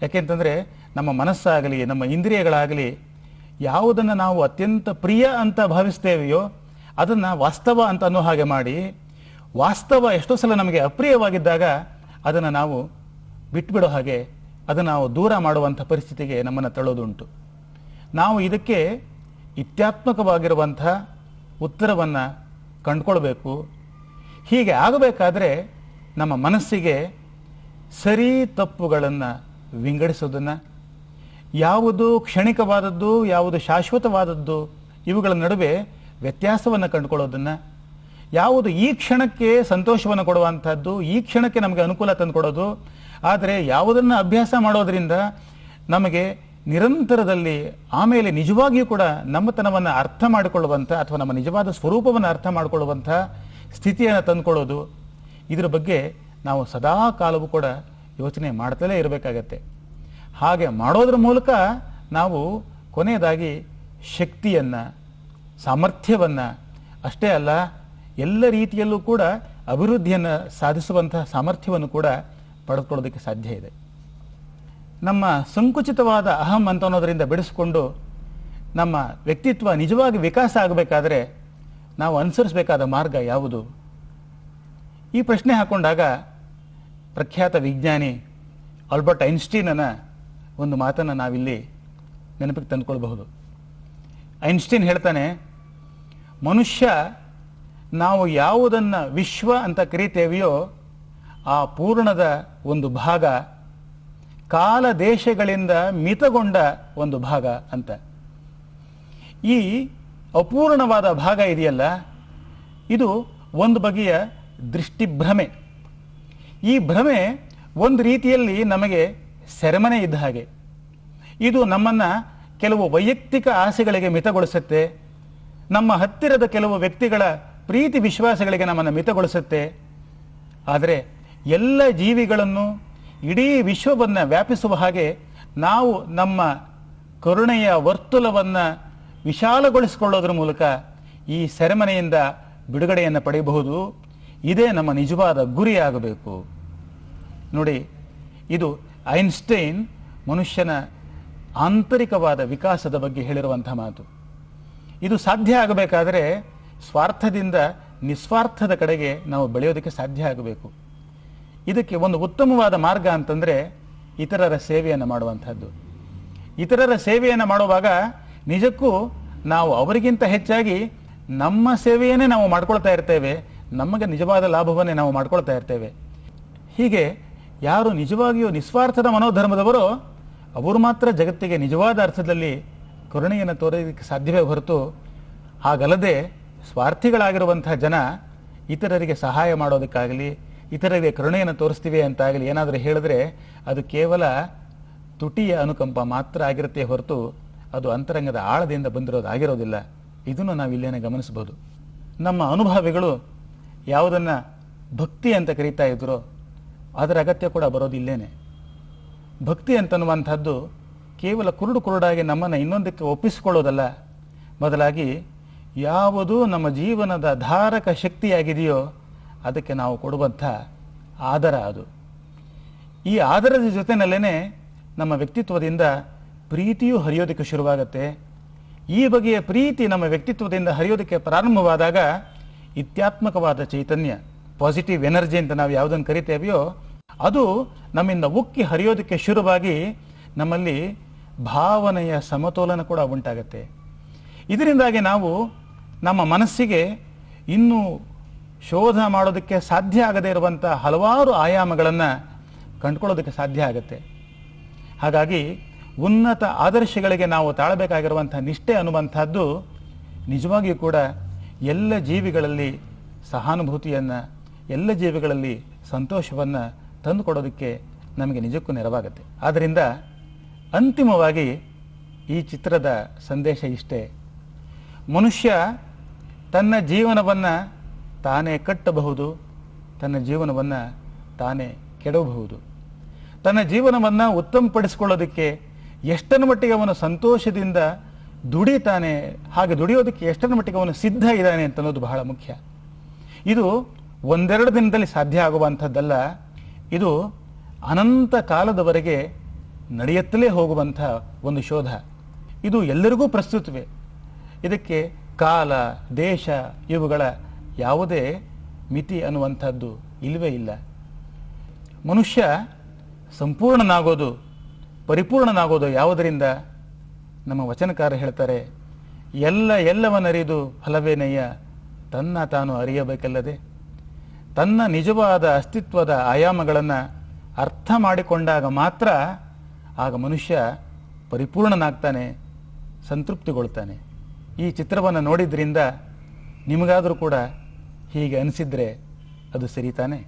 ಯಾಕೆಂತಂದರೆ ನಮ್ಮ ಮನಸ್ಸಾಗಲಿ ನಮ್ಮ ಇಂದ್ರಿಯಗಳಾಗಲಿ ಯಾವುದನ್ನು ನಾವು ಅತ್ಯಂತ ಪ್ರಿಯ ಅಂತ ಭಾವಿಸ್ತೇವೆಯೋ ಅದನ್ನು ವಾಸ್ತವ ಅಂತ ಅನ್ನೋ ಹಾಗೆ ಮಾಡಿ, ವಾಸ್ತವ ಎಷ್ಟೋ ಸಲ ನಮಗೆ ಅಪ್ರಿಯವಾಗಿದ್ದಾಗ ಅದನ್ನು ನಾವು ಬಿಟ್ಬಿಡೋ ಹಾಗೆ, ಅದನ್ನು ನಾವು ದೂರ ಮಾಡುವಂಥ ಪರಿಸ್ಥಿತಿಗೆ ನಮ್ಮನ್ನು ತಳ್ಳೋದುಂಟು. ನಾವು ಇದಕ್ಕೆ ಇತ್ಯಾತ್ಮಕವಾಗಿರುವಂಥ ಉತ್ತರವನ್ನು ಕಂಡುಕೊಳ್ಬೇಕು. ಹೀಗೆ ಆಗಬೇಕಾದ್ರೆ ನಮ್ಮ ಮನಸ್ಸಿಗೆ ಸರಿ ತಪ್ಪುಗಳನ್ನು ವಿಂಗಡಿಸೋದನ್ನು, ಯಾವುದು ಕ್ಷಣಿಕವಾದದ್ದು ಯಾವುದು ಶಾಶ್ವತವಾದದ್ದು ಇವುಗಳ ನಡುವೆ ವ್ಯತ್ಯಾಸವನ್ನು ಕಂಡುಕೊಳ್ಳೋದನ್ನು, ಯಾವುದು ಈ ಕ್ಷಣಕ್ಕೆ ಸಂತೋಷವನ್ನು ಕೊಡುವಂಥದ್ದು, ಈ ಕ್ಷಣಕ್ಕೆ ನಮಗೆ ಅನುಕೂಲ ತಂದುಕೊಡೋದು, ಆದರೆ ಯಾವುದನ್ನು ಅಭ್ಯಾಸ ಮಾಡೋದರಿಂದ ನಮಗೆ ನಿರಂತರದಲ್ಲಿ ಆಮೇಲೆ ನಿಜವಾಗಿಯೂ ಕೂಡ ನಮ್ಮತನವನ್ನು ಅರ್ಥ ಮಾಡಿಕೊಳ್ಳುವಂಥ ಅಥವಾ ನಮ್ಮ ನಿಜವಾದ ಸ್ವರೂಪವನ್ನು ಅರ್ಥ ಮಾಡಿಕೊಳ್ಳುವಂಥ ಸ್ಥಿತಿಯನ್ನು ತಂದುಕೊಳ್ಳೋದು, ಇದರ ಬಗ್ಗೆ ನಾವು ಸದಾ ಕಾಲವೂ ಕೂಡ ಯೋಚನೆ ಮಾಡ್ತಲೇ ಇರಬೇಕಾಗತ್ತೆ. ಹಾಗೆ ಮಾಡೋದ್ರ ಮೂಲಕ ನಾವು ಕೊನೆಯದಾಗಿ ಶಕ್ತಿಯನ್ನು, ಸಾಮರ್ಥ್ಯವನ್ನು, ಅಷ್ಟೇ ಅಲ್ಲ ಎಲ್ಲ ರೀತಿಯಲ್ಲೂ ಕೂಡ ಅಭಿವೃದ್ಧಿಯನ್ನು ಸಾಧಿಸುವಂತಹ ಸಾಮರ್ಥ್ಯವನ್ನು ಕೂಡ ಪಡೆದುಕೊಳ್ಳೋದಕ್ಕೆ ಸಾಧ್ಯ ಇದೆ. ನಮ್ಮ ಸಂಕುಚಿತವಾದ ಅಹಂ ಅಂತ ಅನ್ನೋದರಿಂದ ಬಿಡಿಸಿಕೊಂಡು ನಮ್ಮ ವ್ಯಕ್ತಿತ್ವ ನಿಜವಾಗಿ ವಿಕಾಸ ಆಗಬೇಕಾದ್ರೆ ನಾವು ಅನುಸರಿಸಬೇಕಾದ ಮಾರ್ಗ ಯಾವುದು? ಈ ಪ್ರಶ್ನೆ ಹಾಕೊಂಡಾಗ ಪ್ರಖ್ಯಾತ ವಿಜ್ಞಾನಿ ಆಲ್ಬರ್ಟ್ ಐನ್ಸ್ಟೀನನ ಒಂದು ಮಾತನ್ನು ನಾವಿಲ್ಲಿ ನೆನಪಿಗೆ ತಂದುಕೊಳ್ಬಹುದು. ಐನ್ಸ್ಟೀನ್ ಹೇಳ್ತಾನೆ, ಮನುಷ್ಯ ನಾವು ಯಾವುದನ್ನು ವಿಶ್ವ ಅಂತ ಕರೀತೇವೆಯೋ ಆ ಪೂರ್ಣದ ಒಂದು ಭಾಗ ಕಾಲ ದೇಶಗಳಿಂದ ಮಿತಗೊಂಡ ಒಂದು ಭಾಗ ಅಂತ. ಈ ಅಪೂರ್ಣವಾದ ಭಾಗ ಇದೆಯಲ್ಲ, ಇದು ಒಂದು ಬಗೆಯ ದೃಷ್ಟಿಭ್ರಮೆ. ಈ ಭ್ರಮೆ ಒಂದು ರೀತಿಯಲ್ಲಿ ನಮಗೆ ಸೆರೆಮನೆ ಇದ್ದ ಹಾಗೆ. ಇದು ನಮ್ಮನ್ನು ಕೆಲವು ವೈಯಕ್ತಿಕ ಆಸೆಗಳಿಗೆ ಮಿತಗೊಳಿಸುತ್ತೆ, ನಮ್ಮ ಹತ್ತಿರದ ಕೆಲವು ವ್ಯಕ್ತಿಗಳ ಪ್ರೀತಿ ವಿಶ್ವಾಸಗಳಿಗೆ ನಮ್ಮನ್ನು ಮಿತಗೊಳಿಸುತ್ತೆ. ಆದರೆ ಎಲ್ಲ ಜೀವಿಗಳನ್ನು, ಇಡೀ ವಿಶ್ವವನ್ನು ವ್ಯಾಪಿಸುವ ಹಾಗೆ ನಾವು ನಮ್ಮ ಕರುಣೆಯ ವರ್ತುಲವನ್ನು ವಿಶಾಲಗೊಳಿಸಿಕೊಳ್ಳೋದ್ರ ಮೂಲಕ ಈ ಸೆರೆಮನೆಯಿಂದ ಬಿಡುಗಡೆಯನ್ನು ಪಡೆಯಬಹುದು. ಇದೇ ನಮ್ಮ ನಿಜವಾದ ಗುರಿಯಾಗಬೇಕು. ನೋಡಿ, ಇದು ಐನ್ಸ್ಟೈನ್ ಮನುಷ್ಯನ ಆಂತರಿಕವಾದ ವಿಕಾಸದ ಬಗ್ಗೆ ಹೇಳಿರುವಂಥ ಮಾತು. ಇದು ಸಾಧ್ಯ ಆಗಬೇಕಾದರೆ ಸ್ವಾರ್ಥದಿಂದ ನಿಸ್ವಾರ್ಥದ ಕಡೆಗೆ ನಾವು ಬೆಳೆಯೋದಕ್ಕೆ ಸಾಧ್ಯ ಆಗಬೇಕು. ಇದಕ್ಕೆ ಒಂದು ಉತ್ತಮವಾದ ಮಾರ್ಗ ಅಂತಂದರೆ ಇತರರ ಸೇವೆಯನ್ನು ಮಾಡುವಂಥದ್ದು. ಇತರರ ಸೇವೆಯನ್ನು ಮಾಡುವಾಗ ನಿಜಕ್ಕೂ ನಾವು ಅವರಿಗಿಂತ ಹೆಚ್ಚಾಗಿ ನಮ್ಮ ಸೇವೆಯನ್ನೇ ನಾವು ಮಾಡ್ಕೊಳ್ತಾ ಇರ್ತೇವೆ, ನಮಗೆ ನಿಜವಾದ ಲಾಭವನ್ನೇ ನಾವು ಮಾಡ್ಕೊಳ್ತಾ ಇರ್ತೇವೆ. ಹೀಗೆ ಯಾರು ನಿಜವಾಗಿಯೂ ನಿಸ್ವಾರ್ಥದ ಮನೋಧರ್ಮದವರೋ ಅವರು ಮಾತ್ರ ಜಗತ್ತಿಗೆ ನಿಜವಾದ ಅರ್ಥದಲ್ಲಿ ಕರುಣೆಯನ್ನು ತೋರೋದಕ್ಕೆ ಸಾಧ್ಯವೇ ಹೊರತು, ಹಾಗಲ್ಲದೆ ಸ್ವಾರ್ಥಿಗಳಾಗಿರುವಂತಹ ಜನ ಇತರರಿಗೆ ಸಹಾಯ ಮಾಡೋದಕ್ಕಾಗಲಿ, ಇತರರಿಗೆ ಕರುಣೆಯನ್ನು ತೋರಿಸ್ತೀವಿ ಅಂತಾಗಲಿ ಏನಾದರೂ ಹೇಳಿದ್ರೆ ಅದು ಕೇವಲ ತುಟಿಯ ಅನುಕಂಪ ಮಾತ್ರ ಆಗಿರುತ್ತೆ ಹೊರತು ಅದು ಅಂತರಂಗದ ಆಳದಿಂದ ಬಂದಿರೋದಾಗಿರೋದಿಲ್ಲ. ಇದನ್ನು ನಾವು ಇಲ್ಲೇನೆ ಗಮನಿಸಬಹುದು. ನಮ್ಮ ಅನುಭವಿಗಳು ಯಾವುದನ್ನು ಭಕ್ತಿ ಅಂತ ಕರೀತಾ ಇದ್ರೋ ಅದರ ಅಗತ್ಯ ಕೂಡ ಬರೋದಿಲ್ಲೇನೆ. ಭಕ್ತಿ ಅಂತನ್ನುವಂಥದ್ದು ಕೇವಲ ಕುರುಡಾಗಿ ನಮ್ಮನ್ನು ಇನ್ನೊಂದಕ್ಕೆ ಒಪ್ಪಿಸಿಕೊಳ್ಳೋದಲ್ಲ, ಬದಲಾಗಿ ಯಾವುದು ನಮ್ಮ ಜೀವನದ ಧಾರಕ ಶಕ್ತಿಯಾಗಿದೆಯೋ ಅದಕ್ಕೆ ನಾವು ಕೊಡುವಂಥ ಆದರ ಅದು. ಈ ಆದರದ ಜೊತೆಯಲ್ಲೇ ನಮ್ಮ ವ್ಯಕ್ತಿತ್ವದಿಂದ ಪ್ರೀತಿಯೂ ಹರಿಯೋದಕ್ಕೆ ಶುರುವಾಗುತ್ತೆ. ಈ ಬಗೆಯ ಪ್ರೀತಿ ನಮ್ಮ ವ್ಯಕ್ತಿತ್ವದಿಂದ ಹರಿಯೋದಕ್ಕೆ ಪ್ರಾರಂಭವಾದಾಗ ಇತ್ಯಾತ್ಮಕವಾದ ಚೈತನ್ಯ, ಪಾಸಿಟಿವ್ ಎನರ್ಜಿ ಅಂತ ನಾವು ಯಾವುದನ್ನು ಕರಿತೇವೆಯೋ ಅದು ನಮ್ಮಿಂದ ಉಕ್ಕಿ ಹರಿಯೋದಕ್ಕೆ ಶುರುವಾಗಿ ನಮ್ಮಲ್ಲಿ ಭಾವನೆಯ ಸಮತೋಲನ ಕೂಡ ಉಂಟಾಗತ್ತೆ. ಇದರಿಂದಾಗಿ ನಾವು ನಮ್ಮ ಮನಸ್ಸಿಗೆ ಇನ್ನೂ ಶೋಧ ಮಾಡೋದಕ್ಕೆ ಸಾಧ್ಯ ಆಗದೇ ಇರುವಂಥ ಹಲವಾರು ಆಯಾಮಗಳನ್ನು ಕಂಡುಕೊಳ್ಳೋದಕ್ಕೆ ಸಾಧ್ಯ ಆಗುತ್ತೆ. ಹಾಗಾಗಿ ಉನ್ನತ ಆದರ್ಶಗಳಿಗೆ ನಾವು ತಾಳಬೇಕಾಗಿರುವಂಥ ನಿಷ್ಠೆ ಅನ್ನುವಂಥದ್ದು ನಿಜವಾಗಿಯೂ ಕೂಡ ಎಲ್ಲ ಜೀವಿಗಳಲ್ಲಿ ಸಹಾನುಭೂತಿಯನ್ನು, ಎಲ್ಲ ಜೀವಿಗಳಲ್ಲಿ ಸಂತೋಷವನ್ನು ತಂದು ಕೊಡೋದಕ್ಕೆ ನಮಗೆ ನಿಜಕ್ಕೂ ನೆರವಾಗುತ್ತೆ. ಆದ್ದರಿಂದ ಅಂತಿಮವಾಗಿ ಈ ಚಿತ್ರದ ಸಂದೇಶ ಇಷ್ಟೇ: ಮನುಷ್ಯ ತನ್ನ ಜೀವನವನ್ನು ತಾನೇ ಕಟ್ಟಬಹುದು, ತನ್ನ ಜೀವನವನ್ನು ತಾನೇ ಕೆಡವಬಹುದು. ತನ್ನ ಜೀವನವನ್ನು ಉತ್ತಮಪಡಿಸಿಕೊಳ್ಳೋದಕ್ಕೆ ಎಷ್ಟರ ಮಟ್ಟಿಗೆ ಅವನು ಸಂತೋಷದಿಂದ ದುಡಿತಾನೆ, ಹಾಗೆ ದುಡಿಯೋದಕ್ಕೆ ಎಷ್ಟರ ಮಟ್ಟಿಗೆ ಅವನು ಸಿದ್ಧ ಇದ್ದಾನೆ ಅಂತ ಅನ್ನೋದು ಬಹಳ ಮುಖ್ಯ. ಇದು ಒಂದೆರಡು ದಿನದಲ್ಲಿ ಸಾಧ್ಯ ಆಗುವಂಥದ್ದಲ್ಲ, ಇದು ಅನಂತ ಕಾಲದವರೆಗೆ ನಡೆಯುತ್ತಲೇ ಹೋಗುವಂಥ ಒಂದು ಶೋಧ. ಇದು ಎಲ್ಲರಿಗೂ ಪ್ರಸ್ತುತವೇ. ಇದಕ್ಕೆ ಕಾಲ, ದೇಶ ಇವುಗಳ ಯಾವುದೇ ಮಿತಿ ಅನ್ನುವಂಥದ್ದು ಇಲ್ಲವೇ ಇಲ್ಲ. ಮನುಷ್ಯ ಸಂಪೂರ್ಣನಾಗೋದು, ಪರಿಪೂರ್ಣನಾಗೋದು ಯಾವುದರಿಂದ? ನಮ್ಮ ವಚನಕಾರ ಹೇಳ್ತಾರೆ, ಎಲ್ಲವನ್ನರಿದು ಫಲವೇನಯ್ಯ, ತನ್ನ ತಾನು ಅರಿಯಬೇಕಲ್ಲದೆ. ತನ್ನ ನಿಜವಾದ ಅಸ್ತಿತ್ವದ ಆಯಾಮಗಳನ್ನು ಅರ್ಥ ಮಾಡಿಕೊಂಡಾಗ ಮಾತ್ರ ಆಗ ಮನುಷ್ಯ ಪರಿಪೂರ್ಣನಾಗ್ತಾನೆ, ಸಂತೃಪ್ತಿಗೊಳ್ತಾನೆ. ಈ ಚಿತ್ರವನ್ನು ನೋಡಿದ್ರಿಂದ ನಿಮಗಾದರೂ ಕೂಡ ಹೀಗೆ ಅನಿಸಿದ್ರೆ ಅದು ಸರಿತಾನೆ?